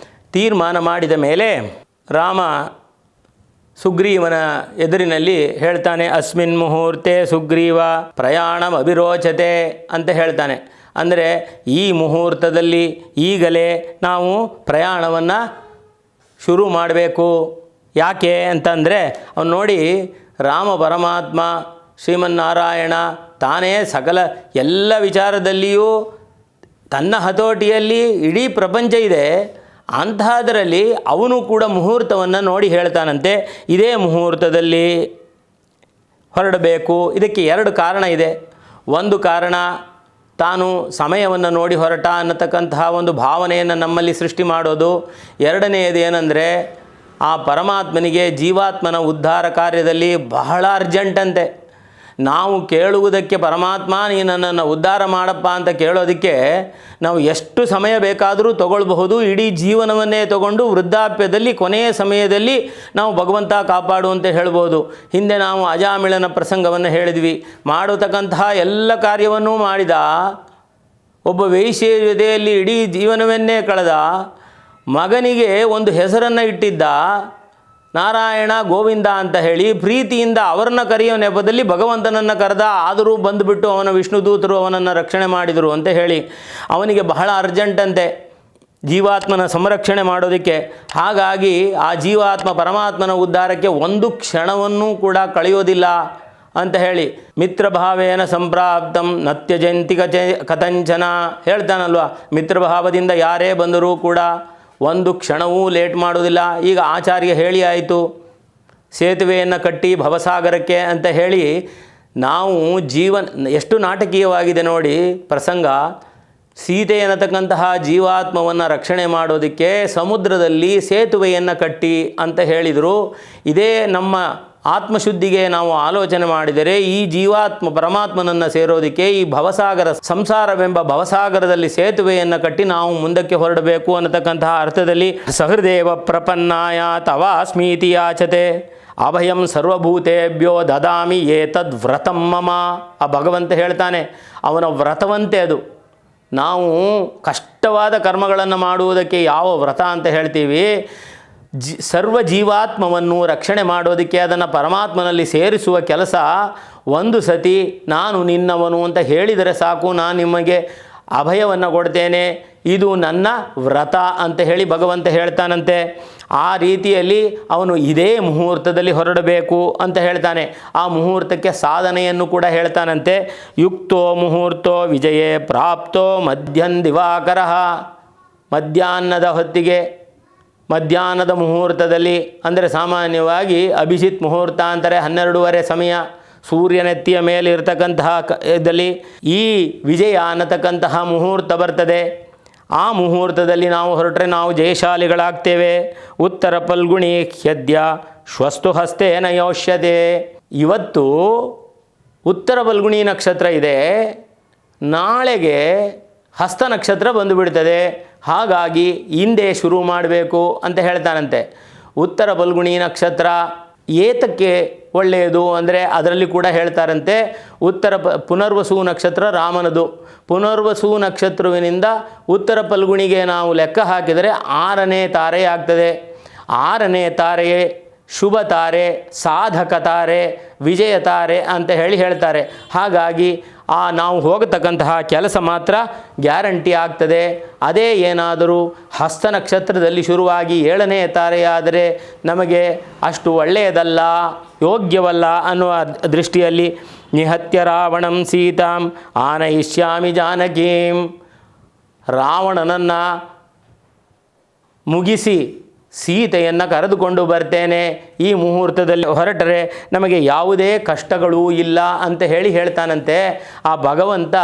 ತೀರ್ಮಾನ ಮಾಡಿದ ಮೇಲೆ ರಾಮ ಸುಗ್ರೀವನ ಎದುರಿನಲ್ಲಿ ಹೇಳ್ತಾನೆ, ಅಸ್ಮಿನ್ ಮುಹೂರ್ತೆ ಸುಗ್ರೀವ ಪ್ರಯಾಣಂ ಅಭಿರೋಚತೆ ಅಂತ ಹೇಳ್ತಾನೆ. ಅಂದರೆ ಈ ಮುಹೂರ್ತದಲ್ಲಿ ಈಗಲೇ ನಾವು ಪ್ರಯಾಣವನ್ನು ಶುರು ಮಾಡಬೇಕು. ಯಾಕೆ ಅಂತಂದರೆ ಅವನು ನೋಡಿ, ರಾಮ ಪರಮಾತ್ಮ ಶ್ರೀಮನ್ನಾರಾಯಣ ತಾನೇ ಸಕಲ ಎಲ್ಲ ವಿಚಾರದಲ್ಲಿಯೂ ತನ್ನ ಹತೋಟಿಯಲ್ಲಿ ಇಡೀ ಪ್ರಪಂಚ ಇದೆ. ಅಂತಹದರಲ್ಲಿ ಅವನು ಕೂಡ ಮುಹೂರ್ತವನ್ನು ನೋಡಿ ಹೇಳ್ತಾನಂತೆ, ಇದೇ ಮುಹೂರ್ತದಲ್ಲಿ ಹೊರಡಬೇಕು. ಇದಕ್ಕೆ 2 ಕಾರಣ ಇದೆ. ಒಂದು ಕಾರಣ ತಾನು ಸಮಯವನ್ನು ನೋಡಿ ಹೊರಟ ಅನ್ನತಕ್ಕಂತಹ ಒಂದು ಭಾವನೆಯನ್ನು ನಮ್ಮಲ್ಲಿ ಸೃಷ್ಟಿ ಮಾಡೋದು. ಎರಡನೆಯದು ಏನಂದರೆ, ಆ ಪರಮಾತ್ಮನಿಗೆ ಜೀವಾತ್ಮನ ಉದ್ಧಾರ ಕಾರ್ಯದಲ್ಲಿ ಬಹಳ ಅರ್ಜೆಂಟಂತೆ. ನಾವು ಕೇಳುವುದಕ್ಕೆ ಪರಮಾತ್ಮ ನೀನು ನನ್ನನ್ನು ಉದ್ಧಾರ ಮಾಡಪ್ಪ ಅಂತ ಕೇಳೋದಕ್ಕೆ ನಾವು ಎಷ್ಟು ಸಮಯ ಬೇಕಾದರೂ ತಗೊಳ್ಬಹುದು. ಇಡೀ ಜೀವನವನ್ನೇ ತಗೊಂಡು ವೃದ್ಧಾಪ್ಯದಲ್ಲಿ ಕೊನೆಯ ಸಮಯದಲ್ಲಿ ನಾವು ಭಗವಂತ ಕಾಪಾಡು ಅಂತ ಹೇಳ್ಬೋದು. ಹಿಂದೆ ನಾವು ಅಜಾಮಿಳನ ಪ್ರಸಂಗವನ್ನು ಹೇಳಿದ್ವಿ. ಮಾಡತಕ್ಕಂತಹ ಎಲ್ಲ ಕಾರ್ಯವನ್ನೂ ಮಾಡಿದ ಒಬ್ಬ ವೇಶ್ಯೆ ಜೊತೆಯಲ್ಲಿ ಇಡೀ ಜೀವನವನ್ನೇ ಕಳೆದ ಮಗನಿಗೆ ಒಂದು ಹೆಸರನ್ನು ಇಟ್ಟಿದ್ದ, ನಾರಾಯಣ ಗೋವಿಂದ ಅಂತ ಹೇಳಿ ಪ್ರೀತಿಯಿಂದ ಅವರನ್ನ ಕರೆಯೋ ನೆಪದಲ್ಲಿ ಭಗವಂತನನ್ನು ಕರೆದ. ಆದರೂ ಬಂದುಬಿಟ್ಟು ಅವನ ವಿಷ್ಣು ದೂತರು ಅವನನ್ನು ರಕ್ಷಣೆ ಮಾಡಿದರು ಅಂತ ಹೇಳಿ ಅವನಿಗೆ ಬಹಳ ಅರ್ಜೆಂಟಂತೆ ಜೀವಾತ್ಮನ ಸಂರಕ್ಷಣೆ ಮಾಡೋದಕ್ಕೆ. ಹಾಗಾಗಿ ಆ ಜೀವಾತ್ಮ ಪರಮಾತ್ಮನ ಉದ್ಧಾರಕ್ಕೆ ಒಂದು ಕ್ಷಣವನ್ನೂ ಕೂಡ ಕಳೆಯೋದಿಲ್ಲ ಅಂತ ಹೇಳಿ ಮಿತ್ರಭಾವೇನ ಸಂಪ್ರಾಪ್ತಂ ನತ್ಯಜಂತಿ ಕಥಂಚನ ಹೇಳ್ತಾನಲ್ವ. ಮಿತ್ರಭಾವದಿಂದ ಯಾರೇ ಬಂದರೂ ಕೂಡ ಒಂದು ಕ್ಷಣವೂ ಲೇಟ್ ಮಾಡೋದಿಲ್ಲ. ಈಗ ಆಚಾರ್ಯ ಹೇಳಿ ಆಯಿತು, ಸೇತುವೆಯನ್ನು ಕಟ್ಟಿ ಭವಸಾಗರಕ್ಕೆ ಅಂತ ಹೇಳಿ ನಾವು ಎಷ್ಟು ನಾಟಕೀಯವಾಗಿದೆ ನೋಡಿ ಪ್ರಸಂಗ. ಸೀತೆ ಅನ್ನತಕ್ಕಂತಹ ಜೀವಾತ್ಮವನ್ನು ರಕ್ಷಣೆ ಮಾಡೋದಕ್ಕೆ ಸಮುದ್ರದಲ್ಲಿ ಸೇತುವೆಯನ್ನು ಕಟ್ಟಿ ಅಂತ ಹೇಳಿದರು. ಇದೇ ನಮ್ಮ ಆತ್ಮಶುದ್ಧಿಗೆ ನಾವು ಆಲೋಚನೆ ಮಾಡಿದರೆ ಈ ಜೀವಾತ್ಮ ಪರಮಾತ್ಮನನ್ನು ಸೇರೋದಕ್ಕೆ ಈ ಭವಸಾಗರ ಸಂಸಾರವೆಂಬ ಭವಸಾಗರದಲ್ಲಿ ಸೇತುವೆಯನ್ನು ಕಟ್ಟಿ ನಾವು ಮುಂದಕ್ಕೆ ಹೊರಡಬೇಕು ಅನ್ನತಕ್ಕಂತಹ ಅರ್ಥದಲ್ಲಿ ಸಹೃದೇವ ಪ್ರಪನ್ನಾಯ ತವಾಸ್ಮೀತಿ ಯಾಚತೆ ಅಭಯಂ ಸರ್ವಭೂತೇಭ್ಯೋ ದದಾಮಿ ಏತದ್ ವ್ರತಂ ಮಮ. ಆ ಭಗವಂತ ಹೇಳ್ತಾನೆ, ಅವನ ವ್ರತವಂತೆ ಅದು. ನಾವು ಕಷ್ಟವಾದ ಕರ್ಮಗಳನ್ನು ಮಾಡುವುದಕ್ಕೆ ಯಾವ ವ್ರತ ಅಂತ ಹೇಳ್ತೀವಿ, ಸರ್ವ ಜೀವಾತ್ಮವನ್ನು ರಕ್ಷಣೆ ಮಾಡೋದಕ್ಕೆ ಅದನ್ನು ಪರಮಾತ್ಮನಲ್ಲಿ ಸೇರಿಸುವ ಕೆಲಸ. ಒಂದು ಸತಿ ನಾನು ನಿನ್ನವನು ಅಂತ ಹೇಳಿದರೆ ಸಾಕು, ನಾನು ನಿಮಗೆ ಅಭಯವನ್ನು ಕೊಡ್ತೇನೆ, ಇದು ನನ್ನ ವ್ರತ ಅಂತ ಹೇಳಿ ಭಗವಂತ ಹೇಳ್ತಾನಂತೆ. ಆ ರೀತಿಯಲ್ಲಿ ಅವನು ಇದೇ ಮುಹೂರ್ತದಲ್ಲಿ ಹೊರಡಬೇಕು ಅಂತ ಹೇಳ್ತಾನೆ. ಆ ಮುಹೂರ್ತಕ್ಕೆ ಸಾಧನೆಯನ್ನು ಕೂಡ ಹೇಳ್ತಾನಂತೆ. ಯುಕ್ತೋ ಮುಹೂರ್ತೋ ವಿಜಯೇ ಪ್ರಾಪ್ತೋ ಮಧ್ಯನ್ ದಿವಾಕರ. ಮಧ್ಯಾಹ್ನದ ಹೊತ್ತಿಗೆ, ಮಧ್ಯಾಹ್ನದ ಮುಹೂರ್ತದಲ್ಲಿ, ಅಂದರೆ ಸಾಮಾನ್ಯವಾಗಿ ಅಭಿಜಿತ್ ಮುಹೂರ್ತ ಅಂತಾರೆ, 12:30 ಸಮಯ, ಸೂರ್ಯನೆತ್ತಿಯ ಮೇಲೆ ಇರತಕ್ಕಂತಹ ಇದರಲ್ಲಿ ಈ ವಿಜಯ ಅನ್ನತಕ್ಕಂತಹ ಮುಹೂರ್ತ ಬರ್ತದೆ. ಆ ಮುಹೂರ್ತದಲ್ಲಿ ನಾವು ಹೊರಟ್ರೆ ನಾವು ಜಯಶಾಲಿಗಳಾಗ್ತೇವೆ. ಉತ್ತರ ಫಲ್ಗುಣಿ ಹ್ಯದ್ಯ ಶ್ವಸ್ತು ಹಸ್ತೇನ ಯೋಷ್ಯತೆ. ಇವತ್ತು ಉತ್ತರ ಫಲ್ಗುಣಿ ನಕ್ಷತ್ರ ಇದೆ, ನಾಳೆಗೆ ಹಸ್ತ ನಕ್ಷತ್ರ ಬಂದುಬಿಡ್ತದೆ. ಹಾಗಾಗಿ ಹಿಂದೆ ಶುರು ಮಾಡಬೇಕು ಅಂತ ಹೇಳ್ತಾನಂತೆ. ಉತ್ತರ ಫಲ್ಗುಣಿ ನಕ್ಷತ್ರ ಏತಕ್ಕೆ ಒಳ್ಳೆಯದು ಅಂದರೆ ಅದರಲ್ಲಿ ಕೂಡ ಹೇಳ್ತಾರಂತೆ. ಪುನರ್ವಸು ನಕ್ಷತ್ರ ರಾಮನದು. ಪುನರ್ವಸು ನಕ್ಷತ್ರವಿನಿಂದ ಉತ್ತರ ಫಲ್ಗುಣಿಗೆ ನಾವು ಲೆಕ್ಕ ಹಾಕಿದರೆ 6ನೇ ತಾರೆ ಆಗ್ತದೆ. 6ನೇ ತಾರೆಯೇ ಶುಭ ತಾರೆ, ಸಾಧಕ ತಾರೆ, ವಿಜಯ ತಾರೆ ಅಂತ ಹೇಳ್ತಾರೆ. ಹಾಗಾಗಿ ನಾವು ಹೋಗತಕ್ಕಂತಹ ಕೆಲಸ ಮಾತ್ರ ಗ್ಯಾರಂಟಿ ಆಗ್ತದೆ. ಅದೇ ಏನಾದರೂ ಹಸ್ತ ನಕ್ಷತ್ರದಲ್ಲಿ ಶುರುವಾಗಿ 7ನೇ ತಾರೆಯಾದರೆ ನಮಗೆ ಅಷ್ಟು ಒಳ್ಳೆಯದಲ್ಲ, ಯೋಗ್ಯವಲ್ಲ ಅನ್ನುವ ದೃಷ್ಟಿಯಲ್ಲಿ ನಿಹತ್ಯ ರಾವಣಂ ಸೀತಾಂ ಆನಯಿಷ್ಯಾಮಿ ಜಾನಕೀಂ. ರಾವಣನನ್ನು ಮುಗಿಸಿ ಸೀತೆಯನ್ನು ಕರೆದುಕೊಂಡು ಬರ್ತೇನೆ. ಈ ಮುಹೂರ್ತದಲ್ಲಿ ಹೊರಟರೆ ನಮಗೆ ಯಾವುದೇ ಕಷ್ಟಗಳೂ ಇಲ್ಲ ಅಂತ ಹೇಳ್ತಾನಂತೆ. ಆ ಭಗವಂತ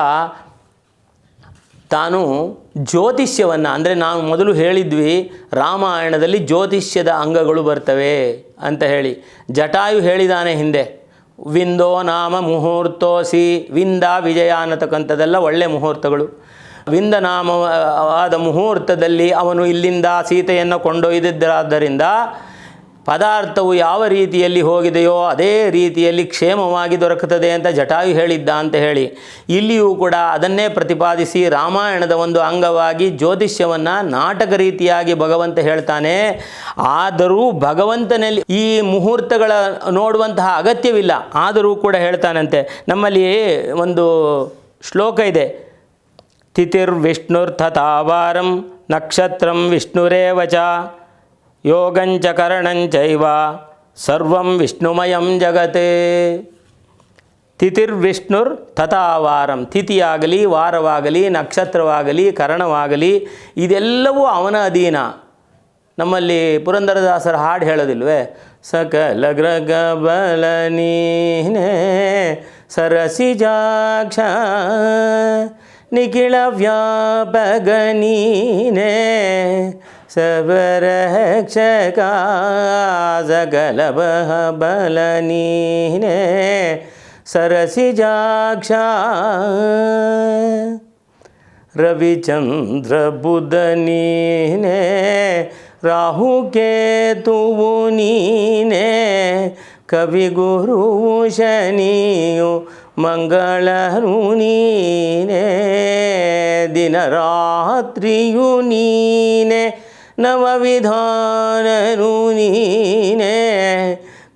ತಾನು ಜ್ಯೋತಿಷ್ಯವನ್ನು, ಅಂದರೆ ನಾವು ಮೊದಲು ಹೇಳಿದ್ವಿ ರಾಮಾಯಣದಲ್ಲಿ ಜ್ಯೋತಿಷ್ಯದ ಅಂಗಗಳು ಬರ್ತವೆ ಅಂತ ಹೇಳಿ. ಜಟಾಯು ಹೇಳಿದಾನೆ ಹಿಂದೆ, ವಿಂದೋ ನಾಮ ಮುಹೂರ್ತೋಸಿ. ವಿಂದ ವಿಜಯ ಅನ್ನತಕ್ಕಂಥದ್ದೆಲ್ಲ ಒಳ್ಳೆ ಮುಹೂರ್ತಗಳು. ವಿಂದನಾಮವಾದ ಮುಹೂರ್ತದಲ್ಲಿ ಅವನು ಇಲ್ಲಿಂದ ಸೀತೆಯನ್ನು ಕೊಂಡೊಯ್ದಿದ್ದರಿಂದ ಪದಾರ್ಥವು ಯಾವ ರೀತಿಯಲ್ಲಿ ಹೋಗಿದೆಯೋ ಅದೇ ರೀತಿಯಲ್ಲಿ ಕ್ಷೇಮವಾಗಿ ದೊರಕುತ್ತದೆ ಅಂತ ಜಟಾಯು ಹೇಳಿದ್ದ ಅಂತ ಹೇಳಿ. ಇಲ್ಲಿಯೂ ಕೂಡ ಅದನ್ನೇ ಪ್ರತಿಪಾದಿಸಿ ರಾಮಾಯಣದ ಒಂದು ಅಂಗವಾಗಿ ಜ್ಯೋತಿಷ್ಯವನ್ನು ನಾಟಕ ರೀತಿಯಾಗಿ ಭಗವಂತ ಹೇಳ್ತಾನೆ. ಆದರೂ ಭಗವಂತನಲ್ಲಿ ಈ ಮುಹೂರ್ತಗಳ ನೋಡುವಂತಹ ಅಗತ್ಯವಿಲ್ಲ. ಆದರೂ ಕೂಡ ಹೇಳ್ತಾನಂತೆ. ನಮ್ಮಲ್ಲಿ ಒಂದು ಶ್ಲೋಕ ಇದೆ, ತಿಥಿರ್ವಿಷ್ಣುರ್ತಥಾವಾರಂ ನಕ್ಷತ್ರಂ ವಿಷ್ಣುರೇವ ಚ ಯೋಗಂಚ ಕರಣಂಚೈವ ಸರ್ವಂ ವಿಷ್ಣುಮಯಂ ಜಗತ್ತೇ. ತಿಥಿರ್ವಿಷ್ಣುರ್ ತಥಾವಾರಂ. ತಿಥಿಯಾಗಲಿ, ವಾರವಾಗಲಿ, ನಕ್ಷತ್ರವಾಗಲಿ, ಕರಣವಾಗಲಿ ಇದೆಲ್ಲವೂ ಅವನ ಅಧೀನ. ನಮ್ಮಲ್ಲಿ ಪುರಂದರದಾಸರ ಹಾಡು ಹೇಳೋದಿಲ್ವೇ, ಸಕಲ ಗ್ರಗ ಬಲ ನೀನೇ ಸರಸಿಜಾಕ್ಷ ನಿಖಿಳ ವ್ಯಾಪಕ ನೀನೇ ಸರ್ವರಕ್ಷಕ ಸಕಲ ಬಲ ನೀನೇ ಸರಸಿಜಾಕ್ಷ ರವಿಚಂದ್ರ ಬುಧ ನೀನೇ ರಾಹು ಕೇತುವು ನೀನೇ ಕವಿ ಗುರು ಶನಿಯು ಮಂಗಳರು ನೀನೇ ದಿನರಾತ್ರಿಯು ನೀನೇ ನವವಿಧಾನರು ನೀನೇ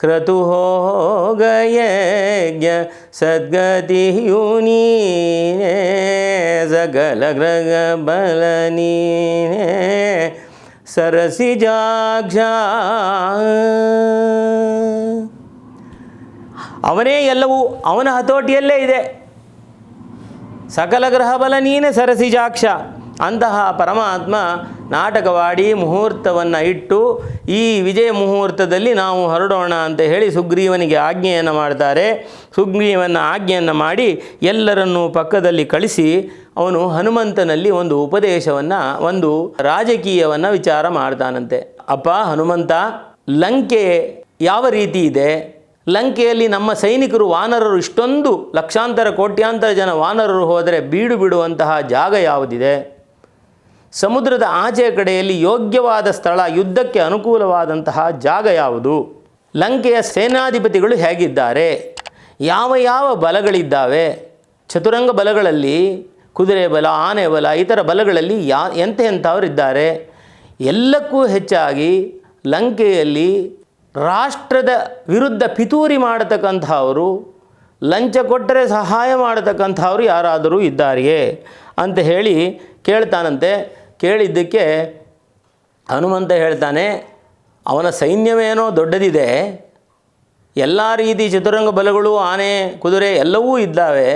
ಕ್ರತು ಹೋಗಯಜ್ಞ ಸದ್ಗತಿಯು ನೀನೇ ಸಕಲ ಗ್ರಹ ಬಲ ನೀನೇ ಸರಸಿಜಾಕ್ಷ. ಅವನೇ ಎಲ್ಲವೂ, ಅವನ ಹತೋಟಿಯಲ್ಲೇ ಇದೆ. ಸಕಲ ಗ್ರಹ ಬಲ ನೀನೆ ಸರಸಿಜಾಕ್ಷ. ಅಂತಹ ಪರಮಾತ್ಮ ನಾಟಕವಾಡಿ ಮುಹೂರ್ತವನ್ನು ಇಟ್ಟು ಈ ವಿಜಯ ಮುಹೂರ್ತದಲ್ಲಿ ನಾವು ಹೊರಡೋಣ ಅಂತ ಹೇಳಿ ಸುಗ್ರೀವನಿಗೆ ಆಜ್ಞೆಯನ್ನು ಮಾಡ್ತಾರೆ. ಸುಗ್ರೀವನ ಆಜ್ಞೆಯನ್ನು ಮಾಡಿ ಎಲ್ಲರನ್ನೂ ಪಕ್ಕದಲ್ಲಿ ಕಳಿಸಿ ಅವನು ಹನುಮಂತನಲ್ಲಿ ಒಂದು ಉಪದೇಶವನ್ನು, ಒಂದು ರಾಜಕೀಯವನ್ನು ವಿಚಾರ ಮಾಡ್ತಾನಂತೆ. ಅಪ್ಪ ಹನುಮಂತ, ಲಂಕೆ ಯಾವ ರೀತಿ ಇದೆ? ಲಂಕೆಯಲ್ಲಿ ನಮ್ಮ ಸೈನಿಕರು ವಾನರರು ಇಷ್ಟೊಂದು ಲಕ್ಷಾಂತರ ಕೋಟ್ಯಾಂತರ ಜನ ವಾನರರು ಹೋದರೆ ಬೀಡು ಬಿಡುವಂತಹ ಜಾಗ ಯಾವುದಿದೆ? ಸಮುದ್ರದ ಆಚೆಯ ಕಡೆಯಲ್ಲಿ ಯೋಗ್ಯವಾದ ಸ್ಥಳ, ಯುದ್ಧಕ್ಕೆ ಅನುಕೂಲವಾದಂತಹ ಜಾಗ ಯಾವುದು? ಲಂಕೆಯ ಸೇನಾಧಿಪತಿಗಳು ಹೇಗಿದ್ದಾರೆ? ಯಾವ ಯಾವ ಬಲಗಳಿದ್ದಾವೆ? ಚತುರಂಗ ಬಲಗಳಲ್ಲಿ ಕುದುರೆ ಬಲ, ಆನೆ ಬಲ, ಇತರ ಬಲಗಳಲ್ಲಿ ಎಂಥವರಿದ್ದಾರೆ? ಎಲ್ಲಕ್ಕೂ ಹೆಚ್ಚಾಗಿ ಲಂಕೆಯಲ್ಲಿ ರಾಷ್ಟ್ರದ ವಿರುದ್ಧ ಪಿತೂರಿ ಮಾಡತಕ್ಕಂಥವರು, ಲಂಚ ಕೊಟ್ಟರೆ ಸಹಾಯ ಮಾಡತಕ್ಕಂಥವ್ರು ಯಾರಾದರೂ ಇದ್ದಾರೆಯೇ ಅಂತ ಹೇಳಿ ಕೇಳ್ತಾನಂತೆ. ಕೇಳಿದ್ದಕ್ಕೆ ಹನುಮಂತ ಹೇಳ್ತಾನೆ, ಅವನ ಸೈನ್ಯವೇನೋ ದೊಡ್ಡದಿದೆ, ಎಲ್ಲ ರೀತಿ ಚತುರಂಗ ಬಲಗಳು, ಆನೆ, ಕುದುರೆ ಎಲ್ಲವೂ ಇದ್ದಾವೆ.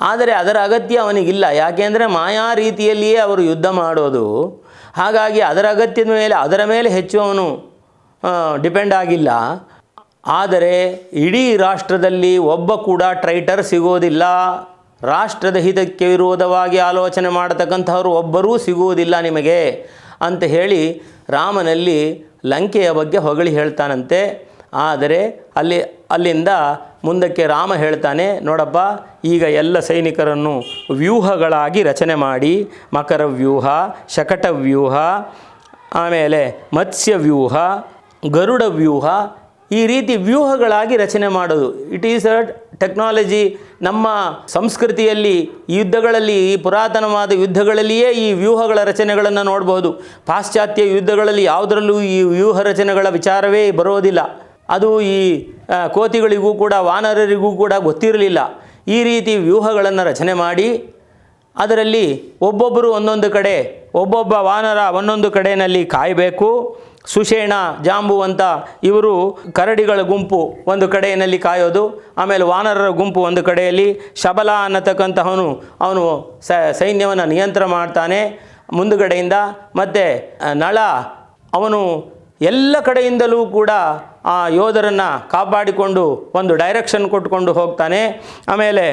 ಆದರೆ ಅದರ ಅಗತ್ಯ ಅವನಿಗಿಲ್ಲ. ಯಾಕೆಂದರೆ ಮಾಯಾ ರೀತಿಯಲ್ಲಿಯೇ ಅವರು ಯುದ್ಧ ಮಾಡೋದು. ಹಾಗಾಗಿ ಅದರ ಅಗತ್ಯದ ಮೇಲೆ, ಅದರ ಮೇಲೆ ಹೆಚ್ಚು ಅವನು ಡಿಪೆಂಡ್ ಆಗಿಲ್ಲ. ಆದರೆ ಇಡೀ ರಾಷ್ಟ್ರದಲ್ಲಿ ಒಬ್ಬ ಕೂಡ ಟ್ರೈಟರ್ ಸಿಗೋದಿಲ್ಲ. ರಾಷ್ಟ್ರದ ಹಿತಕ್ಕೆ ವಿರೋಧವಾಗಿ ಆಲೋಚನೆ ಮಾಡತಕ್ಕಂಥವ್ರು ಒಬ್ಬರೂ ಸಿಗುವುದಿಲ್ಲ ನಿಮಗೆ ಅಂತ ಹೇಳಿ ರಾಮನಲ್ಲಿ ಲಂಕೆಯ ಬಗ್ಗೆ ಹೊಗಳಿ ಹೇಳ್ತಾನಂತೆ. ಆದರೆ ಅಲ್ಲಿಂದ ಮುಂದಕ್ಕೆ ರಾಮ ಹೇಳ್ತಾನೆ, ನೋಡಪ್ಪ, ಈಗ ಎಲ್ಲ ಸೈನಿಕರನ್ನು ವ್ಯೂಹಗಳಾಗಿ ರಚನೆ ಮಾಡಿ, ಮಕರ ವ್ಯೂಹ, ಶಕಟ ವ್ಯೂಹ, ಆಮೇಲೆ ಮತ್ಸ್ಯ ವ್ಯೂಹ, ಗರುಡ ವ್ಯೂಹ, ಈ ರೀತಿ ವ್ಯೂಹಗಳಾಗಿ ರಚನೆ ಮಾಡೋದು. It is a technology. ನಮ್ಮ ಸಂಸ್ಕೃತಿಯಲ್ಲಿ ಯುದ್ಧಗಳಲ್ಲಿ, ಈ ಪುರಾತನವಾದ ಯುದ್ಧಗಳಲ್ಲಿಯೇ ಈ ವ್ಯೂಹಗಳ ರಚನೆಗಳನ್ನು ನೋಡ್ಬೋದು. ಪಾಶ್ಚಾತ್ಯ ಯುದ್ಧಗಳಲ್ಲಿ ಯಾವುದರಲ್ಲೂ ಈ ವ್ಯೂಹ ರಚನೆಗಳ ವಿಚಾರವೇ ಬರೋದಿಲ್ಲ. ಅದು ಈ ಕೋತಿಗಳಿಗೂ ಕೂಡ, ವಾನರರಿಗೂ ಕೂಡ ಗೊತ್ತಿರಲಿಲ್ಲ. ಈ ರೀತಿ ವ್ಯೂಹಗಳನ್ನು ರಚನೆ ಮಾಡಿ ಅದರಲ್ಲಿ ಒಬ್ಬೊಬ್ಬರು ಒಂದೊಂದು ಕಡೆ, ಒಬ್ಬೊಬ್ಬ ವಾನರ ಒಂದೊಂದು ಕಡೆಯಲ್ಲಿ ಕಾಯಬೇಕು. ಸುಷೇಣ, ಜಾಂಬುವಂತ ಇವರು ಕರಡಿಗಳ ಗುಂಪು ಒಂದು ಕಡೆಯಲ್ಲಿ ಕಾಯೋದು, ಆಮೇಲೆ ವಾನರರ ಗುಂಪು ಒಂದು ಕಡೆಯಲ್ಲಿ. ಶಬಲ ಅನ್ನತಕ್ಕಂತಹವನು ಅವನು ಸೈನ್ಯವನ್ನು ನಿಯಂತ್ರಣ ಮಾಡ್ತಾನೆ ಮುಂದುಗಡೆಯಿಂದ. ಮತ್ತು ನಳ ಅವನು ಎಲ್ಲ ಕಡೆಯಿಂದಲೂ ಕೂಡ ಆ ಯೋಧರನ್ನು ಕಾಪಾಡಿಕೊಂಡು ಒಂದು ಡೈರೆಕ್ಷನ್ ಕೊಟ್ಕೊಂಡು ಹೋಗ್ತಾನೆ. ಆಮೇಲೆ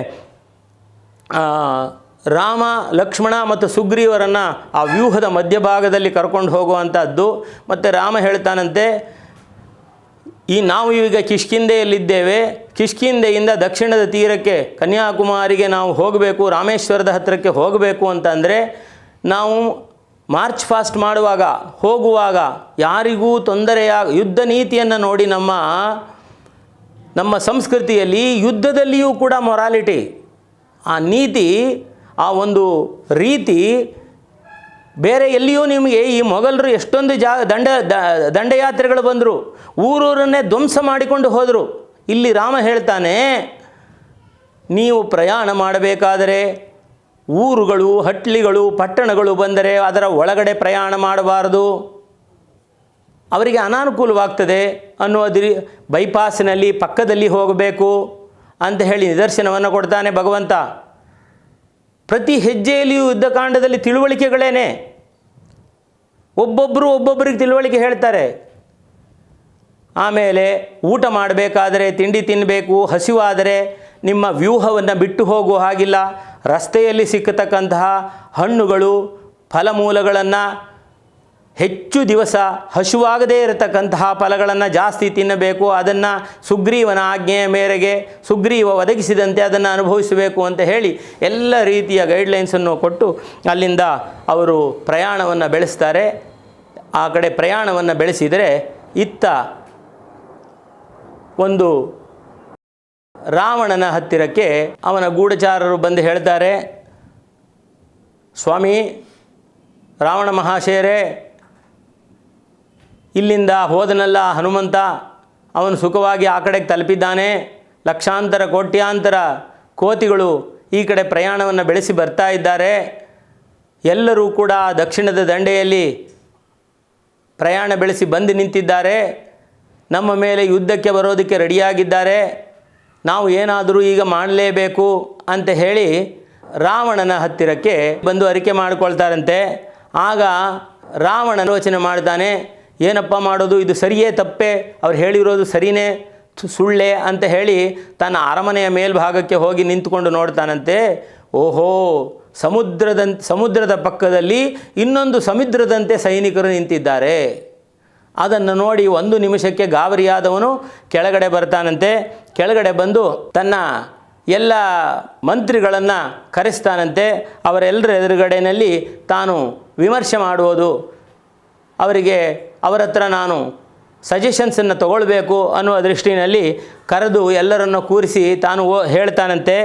ರಾಮ, ಲಕ್ಷ್ಮಣ ಮತ್ತು ಸುಗ್ರೀವರನ್ನು ಆ ವ್ಯೂಹದ ಮಧ್ಯಭಾಗದಲ್ಲಿ ಕರ್ಕೊಂಡು ಹೋಗುವಂಥದ್ದು. ಮತ್ತು ರಾಮ ಹೇಳ್ತಾನಂತೆ, ನಾವು ಈಗ ಕಿಷ್ಕಿಂಧೆಯಲ್ಲಿದ್ದೇವೆ. ಕಿಷ್ಕಿಂಧೆಯಿಂದ ದಕ್ಷಿಣದ ತೀರಕ್ಕೆ ಕನ್ಯಾಕುಮಾರಿಗೆ ನಾವು ಹೋಗಬೇಕು, ರಾಮೇಶ್ವರದ ಹತ್ತಿರಕ್ಕೆ ಹೋಗಬೇಕು ಅಂತಂದರೆ ನಾವು ಮಾರ್ಚ್ ಫಾಸ್ಟ್ ಮಾಡುವಾಗ, ಹೋಗುವಾಗ ಯಾರಿಗೂ ಯುದ್ಧ ನೀತಿಯನ್ನು ನೋಡಿ ನಮ್ಮ ಸಂಸ್ಕೃತಿಯಲ್ಲಿ ಯುದ್ಧದಲ್ಲಿಯೂ ಕೂಡ ಮೊರಾಲಿಟಿ, ಆ ನೀತಿ, ಆ ಒಂದು ರೀತಿ ಬೇರೆ ಎಲ್ಲಿಯೂ ನಿಮಗೆ ಈ ಮೊಘಲರು ಎಷ್ಟೊಂದು ದಂಡಯಾತ್ರೆಗಳು ಬಂದರು, ಊರೂರನ್ನೇ ಧ್ವಂಸ ಮಾಡಿಕೊಂಡು ಹೋದರು. ಇಲ್ಲಿ ರಾಮ ಹೇಳ್ತಾನೆ, ನೀವು ಪ್ರಯಾಣ ಮಾಡಬೇಕಾದರೆ ಊರುಗಳು, ಹಳ್ಳಿಗಳು, ಪಟ್ಟಣಗಳು ಬಂದರೆ ಅದರ ಒಳಗಡೆ ಪ್ರಯಾಣ ಮಾಡಬಾರದು, ಅವರಿಗೆ ಅನಾನುಕೂಲವಾಗ್ತದೆ ಅನ್ನೋದು ಬೈಪಾಸಿನಲ್ಲಿ ಪಕ್ಕದಲ್ಲಿ ಹೋಗಬೇಕು ಅಂತ ಹೇಳಿ ನಿದರ್ಶನವನ್ನು ಕೊಡ್ತಾನೆ ಭಗವಂತ. ಪ್ರತಿ ಹೆಜ್ಜೆಯಲ್ಲಿಯೂ ಯುದ್ಧಕಾಂಡದಲ್ಲಿ ತಿಳುವಳಿಕೆಗಳೇನೆ. ಒಬ್ಬೊಬ್ಬರಿಗೆ ತಿಳುವಳಿಕೆ ಹೇಳ್ತಾರೆ. ಆಮೇಲೆ ಊಟ ಮಾಡಬೇಕಾದರೆ, ತಿಂಡಿ ತಿನ್ನಬೇಕು, ಹಸಿವಾದರೆ ನಿಮ್ಮ ವ್ಯೂಹವನ್ನು ಬಿಟ್ಟು ಹೋಗುವ ಹಾಗಿಲ್ಲ. ರಸ್ತೆಯಲ್ಲಿ ಸಿಕ್ಕತಕ್ಕಂತಹ ಹಣ್ಣುಗಳು, ಫಲಮೂಲಗಳನ್ನು ಹೆಚ್ಚು ದಿವಸ ಹಸಿವಾಗದೇ ಇರತಕ್ಕಂತಹ ಫಲಗಳನ್ನು ಜಾಸ್ತಿ ತಿನ್ನಬೇಕು. ಅದನ್ನು ಸುಗ್ರೀವನ ಆಜ್ಞೆಯ ಮೇರೆಗೆ ಸುಗ್ರೀವ ಒದಗಿಸಿದಂತೆ ಅದನ್ನು ಅನುಭವಿಸಬೇಕು ಅಂತ ಹೇಳಿ ಎಲ್ಲ ರೀತಿಯ ಗೈಡ್ಲೈನ್ಸನ್ನು ಕೊಟ್ಟು ಅಲ್ಲಿಂದ ಅವರು ಪ್ರಯಾಣವನ್ನು ಬೆಳೆಸ್ತಾರೆ. ಆ ಕಡೆ ಪ್ರಯಾಣವನ್ನು ಬೆಳೆಸಿದರೆ ಇತ್ತ ಒಂದು ರಾವಣನ ಹತ್ತಿರಕ್ಕೆ ಅವನ ಗೂಢಚಾರರು ಬಂದು ಹೇಳ್ತಾರೆ, ಸ್ವಾಮಿ ರಾವಣ ಮಹಾಶಯರೇ, ಇಲ್ಲಿಂದ ಹೋದನಲ್ಲ ಹನುಮಂತ, ಅವನು ಸುಖವಾಗಿ ಆ ಕಡೆಗೆ ತಲುಪಿದ್ದಾನೆ. ಲಕ್ಷಾಂತರ ಕೋಟ್ಯಾಂತರ ಕೋತಿಗಳು ಈ ಕಡೆ ಪ್ರಯಾಣವನ್ನು ಬೆಳೆಸಿ ಬರ್ತಾ ಇದ್ದಾರೆ. ಎಲ್ಲರೂ ಕೂಡ ದಕ್ಷಿಣದ ದಂಡೆಯಲ್ಲಿ ಪ್ರಯಾಣ ಬೆಳೆಸಿ ಬಂದು ನಿಂತಿದ್ದಾರೆ. ನಮ್ಮ ಮೇಲೆ ಯುದ್ಧಕ್ಕೆ ಬರೋದಕ್ಕೆ ರೆಡಿಯಾಗಿದ್ದಾರೆ. ನಾವು ಏನಾದರೂ ಈಗ ಮಾಡಲೇಬೇಕು ಅಂತ ಹೇಳಿ ರಾವಣನ ಹತ್ತಿರಕ್ಕೆ ಬಂದು ಅರಿಕೆ ಮಾಡಿಕೊಳ್ತಾರಂತೆ. ಆಗ ರಾವಣ ಯೋಚನೆ ಮಾಡ್ತಾನೆ, ಏನಪ್ಪ ಮಾಡೋದು, ಇದು ಸರಿಯೇ ತಪ್ಪೇ, ಅವ್ರು ಹೇಳಿರೋದು ಸರಿಯೇ ಸುಳ್ಳೆ ಅಂತ ಹೇಳಿ ತನ್ನ ಅರಮನೆಯ ಮೇಲ್ಭಾಗಕ್ಕೆ ಹೋಗಿ ನಿಂತುಕೊಂಡು ನೋಡ್ತಾನಂತೆ. ಓಹೋ, ಸಮುದ್ರದ ಪಕ್ಕದಲ್ಲಿ ಇನ್ನೊಂದು ಸಮುದ್ರದಂತೆ ಸೈನಿಕರು ನಿಂತಿದ್ದಾರೆ. ಅದನ್ನು ನೋಡಿ ಒಂದು ನಿಮಿಷಕ್ಕೆ ಗಾಬರಿಯಾದವನು ಕೆಳಗಡೆ ಬರ್ತಾನಂತೆ. ಕೆಳಗಡೆ ಬಂದು ತನ್ನ ಎಲ್ಲ ಮಂತ್ರಿಗಳನ್ನು ಕರೆಸ್ತಾನಂತೆ. ಅವರೆಲ್ಲರ ಎದುರುಗಡೆಯಲ್ಲಿ ತಾನು ವಿಮರ್ಶೆ ಮಾಡುವುದು, ಅವರ ಹತ್ರ ನಾನು ಸಜೆಷನ್ಸನ್ನು ತಗೊಳ್ಬೇಕು ಅನ್ನುವ ದೃಷ್ಟಿಯಲ್ಲಿ ಕರೆದು ಎಲ್ಲರನ್ನು ಕೂರಿಸಿ ತಾನು ಹೇಳ್ತಾನಂತೆ,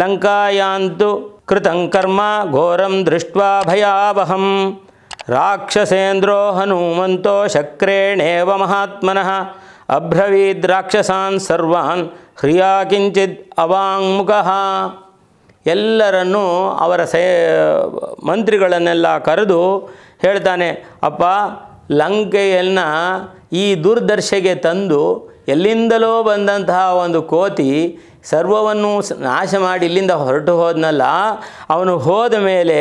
ಲಂಕಾಯಾಂತು ಕೃತಂ ಕರ್ಮ ಘೋರಂ ದೃಷ್ಟ್ವಾ ಭಯಾವಹಂ ರಾಕ್ಷಸೇಂದ್ರೋ ಹನುಮಂತೋ ಶಕ್ರೇಣೇವ ಮಹಾತ್ಮನಃ ಅಬ್ರವೀದ್ ರಾಕ್ಷಸಾನ್ ಸರ್ವಾನ್ ಹ್ರಿಯಾ ಕಿಂಚಿತ್ ಅವಾಂಗ್ಮುಖಃ. ಎಲ್ಲರನ್ನೂ ಅವರ ಮಂತ್ರಿಗಳನ್ನೆಲ್ಲ ಕರೆದು ಹೇಳ್ತಾನೆ, ಅಪ್ಪ ಲಂಕೆಯನ್ನು ಈ ದುರ್ದರ್ಶೆಗೆ ತಂದು ಎಲ್ಲಿಂದಲೋ ಬಂದಂತಹ ಒಂದು ಕೋತಿ ಸರ್ವವನ್ನು ನಾಶ ಮಾಡಿ ಇಲ್ಲಿಂದ ಹೊರಟು ಹೋದನಲ್ಲ, ಅವನು ಹೋದ ಮೇಲೆ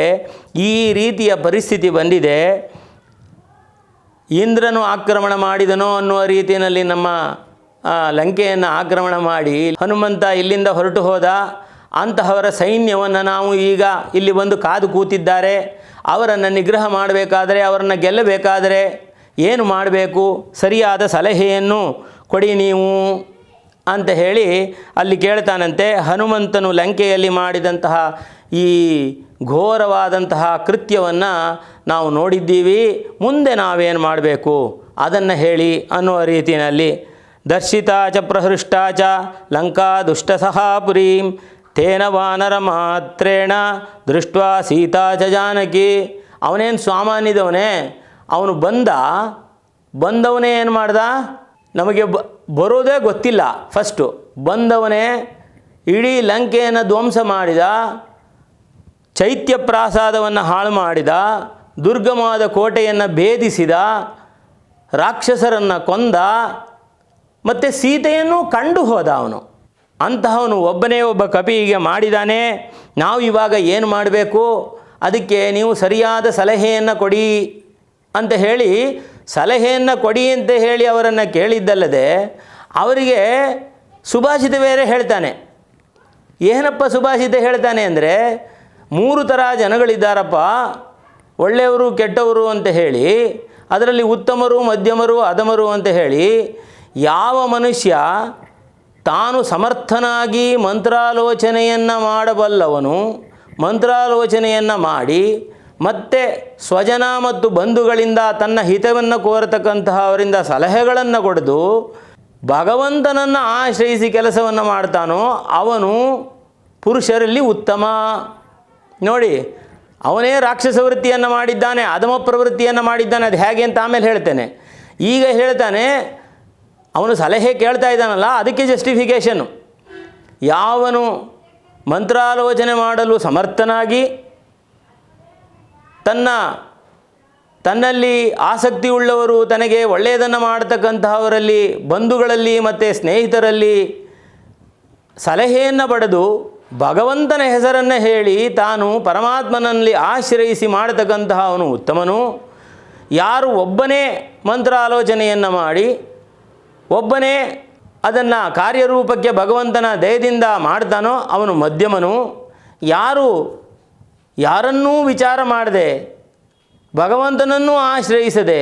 ಈ ರೀತಿಯ ಪರಿಸ್ಥಿತಿ ಬಂದಿದೆ. ಇಂದ್ರನು ಆಕ್ರಮಣ ಮಾಡಿದನೋ ಅನ್ನುವ ರೀತಿಯಲ್ಲಿ ನಮ್ಮ ಲಂಕೆಯನ್ನು ಆಕ್ರಮಣ ಮಾಡಿ ಹನುಮಂತ ಇಲ್ಲಿಂದ ಹೊರಟು ಹೋದ. ಅಂತಹವರ ಸೈನ್ಯವನ್ನು ನಾವು ಈಗ ಇಲ್ಲಿ ಬಂದು ಕಾದು ಕೂತಿದ್ದಾರೆ. ಅವರನ್ನು ನಿಗ್ರಹ ಮಾಡಬೇಕಾದರೆ, ಅವರನ್ನು ಗೆಲ್ಲಬೇಕಾದರೆ ಏನು ಮಾಡಬೇಕು, ಸರಿಯಾದ ಸಲಹೆಯನ್ನು ಕೊಡಿ ನೀವು ಅಂತ ಹೇಳಿ ಅಲ್ಲಿ ಕೇಳ್ತಾನಂತೆ. ಹನುಮಂತನು ಲಂಕೆಯಲ್ಲಿ ಮಾಡಿದಂತಹ ಈ ಘೋರವಾದಂತಹ ಕೃತ್ಯವನ್ನು ನಾವು ನೋಡಿದ್ದೀವಿ, ಮುಂದೆ ನಾವೇನು ಮಾಡಬೇಕು ಅದನ್ನು ಹೇಳಿ ಅನ್ನುವ ರೀತಿಯಲ್ಲಿ. ದರ್ಶಿತಾ ಚ ಪ್ರಹೃಷ್ಟಾ ಚ ಲಂಕಾ ದುಷ್ಟಸಹಾಪುರೀಂ ತೇನ ವಾನರ ಮಾತ್ರೇಣ ದೃಷ್ಟ್ವಾ ಸೀತಾ ಚ ಜಾನಕಿ. ಅವನೇನು ಸಾಮಾನ್ಯದವನೇ, ಅವನು ಬಂದವನೇ ಏನು ಮಾಡ್ದ, ನಮಗೆ ಬರೋದೇ ಗೊತ್ತಿಲ್ಲ. ಫಸ್ಟು ಬಂದವನೇ ಇಡೀ ಲಂಕೆಯನ್ನು ಧ್ವಂಸ ಮಾಡಿದ, ಚೈತ್ಯ ಪ್ರಾಸಾದವನ್ನು ಹಾಳು ಮಾಡಿದ, ದುರ್ಗಮವಾದ ಕೋಟೆಯನ್ನು ಭೇದಿಸಿದ, ರಾಕ್ಷಸರನ್ನು ಕೊಂದ, ಮತ್ತು ಸೀತೆಯನ್ನು ಕಂಡು ಹೋದ. ಅಂತಹವನು ಒಬ್ಬನೇ ಒಬ್ಬ ಕಪಿ ಹೀಗೆ ಮಾಡಿದ್ದಾನೆ. ನಾವು ಇವಾಗ ಏನು ಮಾಡಬೇಕು, ಅದಕ್ಕೆ ನೀವು ಸರಿಯಾದ ಸಲಹೆಯನ್ನು ಕೊಡಿ ಅಂತ ಹೇಳಿ ಸಲಹೆಯನ್ನು ಕೊಡಿ ಅಂತ ಹೇಳಿ ಅವರನ್ನು ಕೇಳಿದ್ದಲ್ಲದೆ ಅವರಿಗೆ ಸುಭಾಷಿತ ಬೇರೆ ಹೇಳ್ತಾನೆ. ಏನಪ್ಪ ಸುಭಾಷಿತ ಹೇಳ್ತಾನೆ ಅಂದರೆ, 3 ಥರ ಜನಗಳಿದ್ದಾರಪ್ಪ, ಒಳ್ಳೆಯವರು ಕೆಟ್ಟವರು ಅಂತ ಹೇಳಿ, ಅದರಲ್ಲಿ ಉತ್ತಮರು ಮಧ್ಯಮರು ಅಧಮರು ಅಂತ ಹೇಳಿ, ಯಾವ ಮನುಷ್ಯ ತಾನು ಸಮರ್ಥನಾಗಿ ಮಂತ್ರಾಲೋಚನೆಯನ್ನು ಮಾಡಬಲ್ಲವನು, ಮಂತ್ರಾಲೋಚನೆಯನ್ನು ಮಾಡಿ ಮತ್ತು ಸ್ವಜನ ಮತ್ತು ಬಂಧುಗಳಿಂದ ತನ್ನ ಹಿತವನ್ನು ಕೋರತಕ್ಕಂತಹ ಅವರಿಂದ ಸಲಹೆಗಳನ್ನು ಕೊಡೆದು ಭಗವಂತನನ್ನು ಆಶ್ರಯಿಸಿ ಕೆಲಸವನ್ನು ಮಾಡ್ತಾನೋ ಅವನು ಪುರುಷರಲ್ಲಿ ಉತ್ತಮ. ನೋಡಿ, ಅವನೇ ರಾಕ್ಷಸ ವೃತ್ತಿಯನ್ನು ಮಾಡಿದ್ದಾನೆ, ಅಧಮ ಪ್ರವೃತ್ತಿಯನ್ನು ಮಾಡಿದ್ದಾನೆ. ಅದು ಹೇಗೆ ಅಂತ ಆಮೇಲೆ ಹೇಳ್ತೇನೆ. ಈಗ ಹೇಳ್ತಾನೆ, ಅವನು ಸಲಹೆ ಕೇಳ್ತಾ ಇದ್ದಾನಲ್ಲ, ಅದಕ್ಕೆ ಜಸ್ಟಿಫಿಕೇಷನ್ನು. ಯಾವನು ಮಂತ್ರಾಲೋಚನೆ ಮಾಡಲು ಸಮರ್ಥನಾಗಿ ತನ್ನಲ್ಲಿ ಆಸಕ್ತಿ ಉಳ್ಳವರು, ತನಗೆ ಒಳ್ಳೆಯದನ್ನು ಮಾಡತಕ್ಕಂತಹವರಲ್ಲಿ, ಬಂಧುಗಳಲ್ಲಿ ಮತ್ತು ಸ್ನೇಹಿತರಲ್ಲಿ ಸಲಹೆಯನ್ನು ಪಡೆದು ಭಗವಂತನ ಹೆಸರನ್ನು ಹೇಳಿ ತಾನು ಪರಮಾತ್ಮನಲ್ಲಿ ಆಶ್ರಯಿಸಿ ಮಾಡತಕ್ಕಂತಹ ಅವನು ಉತ್ತಮನು. ಯಾರು ಒಬ್ಬನೇ ಮಂತ್ರಾಲೋಚನೆಯನ್ನು ಮಾಡಿ ಒಬ್ಬನೇ ಅದನ್ನು ಕಾರ್ಯರೂಪಕ್ಕೆ ಭಗವಂತನ ದಯದಿಂದ ಮಾಡ್ತಾನೋ ಅವನು ಮಧ್ಯಮನು. ಯಾರನ್ನೂ ವಿಚಾರ ಮಾಡದೆ ಭಗವಂತನನ್ನೂ ಆಶ್ರಯಿಸದೆ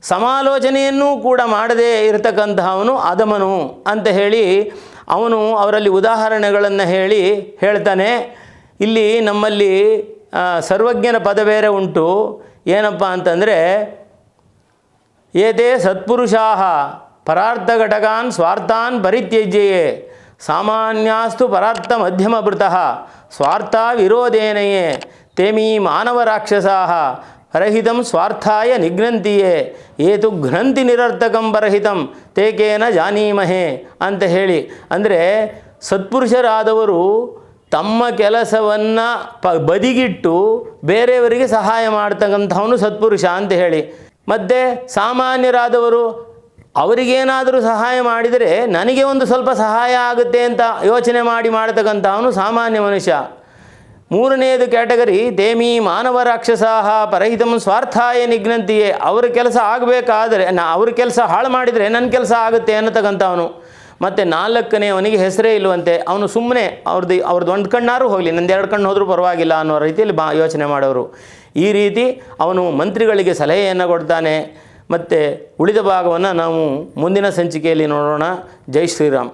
ಸಮಾಲೋಚನೆಯನ್ನೂ ಕೂಡ ಮಾಡದೇ ಇರತಕ್ಕಂತಹವನು ಅಧಮನು ಅಂತ ಹೇಳಿ ಅವನು ಅವರಲ್ಲಿ ಉದಾಹರಣೆಗಳನ್ನು ಹೇಳ್ತಾನೆ. ಇಲ್ಲಿ ನಮ್ಮಲ್ಲಿ ಸರ್ವಜ್ಞನ ಪದ ಬೇರೆ ಉಂಟು. ಏನಪ್ಪ ಅಂತಂದರೆ, ಏತೇ ಸತ್ಪುರುಷಾಃ ಪರಾರ್ಥಘಟಕಾನ್ ಸ್ವಾರ್ಥಾನ್ ಪರಿತ್ಯಜ್ಯಯೇ ಸಾಮಾನ್ಯಾಸ್ತು ಪರಾರ್ಥ ಮಧ್ಯಮಭೃತಃ ಸ್ವಾರ್ಥ ವಿರೋಧೇನಯೇ ತೇಮೀ ಮಾನವ ರಾಕ್ಷಸಾಃ ಪರಹಿತಂ ಸ್ವಾರ್ಥಾಯ ನಿಘ್ನಂತಿಯೇ ಏತು ಘ್ನಂತಿ ನಿರರ್ಥಕಂ ಪರಹಿತಂ ತೇಕೇನ ಜಾನೀಮಹೇ ಅಂತ ಹೇಳಿ. ಅಂದರೆ ಸತ್ಪುರುಷರಾದವರು ತಮ್ಮ ಕೆಲಸವನ್ನು ಬದಿಗಿಟ್ಟು ಬೇರೆಯವರಿಗೆ ಸಹಾಯ ಮಾಡ್ತಕ್ಕಂಥವನು ಸತ್ಪುರುಷ ಅಂತ ಹೇಳಿ. ಮತ್ತು ಸಾಮಾನ್ಯರಾದವರು ಅವರಿಗೇನಾದರೂ ಸಹಾಯ ಮಾಡಿದರೆ ನನಗೆ ಒಂದು ಸ್ವಲ್ಪ ಸಹಾಯ ಆಗುತ್ತೆ ಅಂತ ಯೋಚನೆ ಮಾಡಿ ಮಾಡತಕ್ಕಂಥವನು ಸಾಮಾನ್ಯ ಮನುಷ್ಯ. 3ನೇದು ಕ್ಯಾಟಗರಿ ತೇಮೀ ಮಾನವ ರಾಕ್ಷಸಾಃ ಪರಹಿತಂ ಸ್ವಾರ್ಥಾಯ ನಿಘ್ನಂತಿಯೇ. ಅವ್ರ ಕೆಲಸ ಆಗಬೇಕಾದರೆ ಅವ್ರ ಕೆಲಸ ಹಾಳು ಮಾಡಿದರೆ ನನ್ನ ಕೆಲಸ ಆಗುತ್ತೆ ಅನ್ನತಕ್ಕಂಥವನು. ಮತ್ತು 4ನೇವನಿಗೆ ಹೆಸರೇ ಇಲ್ಲವಂತೆ, ಅವನು ಸುಮ್ಮನೆ ಅವ್ರದ್ದು ಒಂದು ಕಣ್ಣಾರು ಹೋಗಲಿ, ನಂದು 2 ಕಣ್ಣು ಹೋದರೂ ಪರವಾಗಿಲ್ಲ ಅನ್ನೋ ರೀತಿಯಲ್ಲಿ ಯೋಚನೆ ಮಾಡೋರು. ಈ ರೀತಿ ಅವನು ಮಂತ್ರಿಗಳಿಗೆ ಸಲಹೆಯನ್ನು ಕೊಡ್ತಾನೆ. ಮತ್ತು ಉಳಿದ ಭಾಗವನ್ನು ನಾವು ಮುಂದಿನ ಸಂಚಿಕೆಯಲ್ಲಿ ನೋಡೋಣ. ಜೈ ಶ್ರೀರಾಮ್.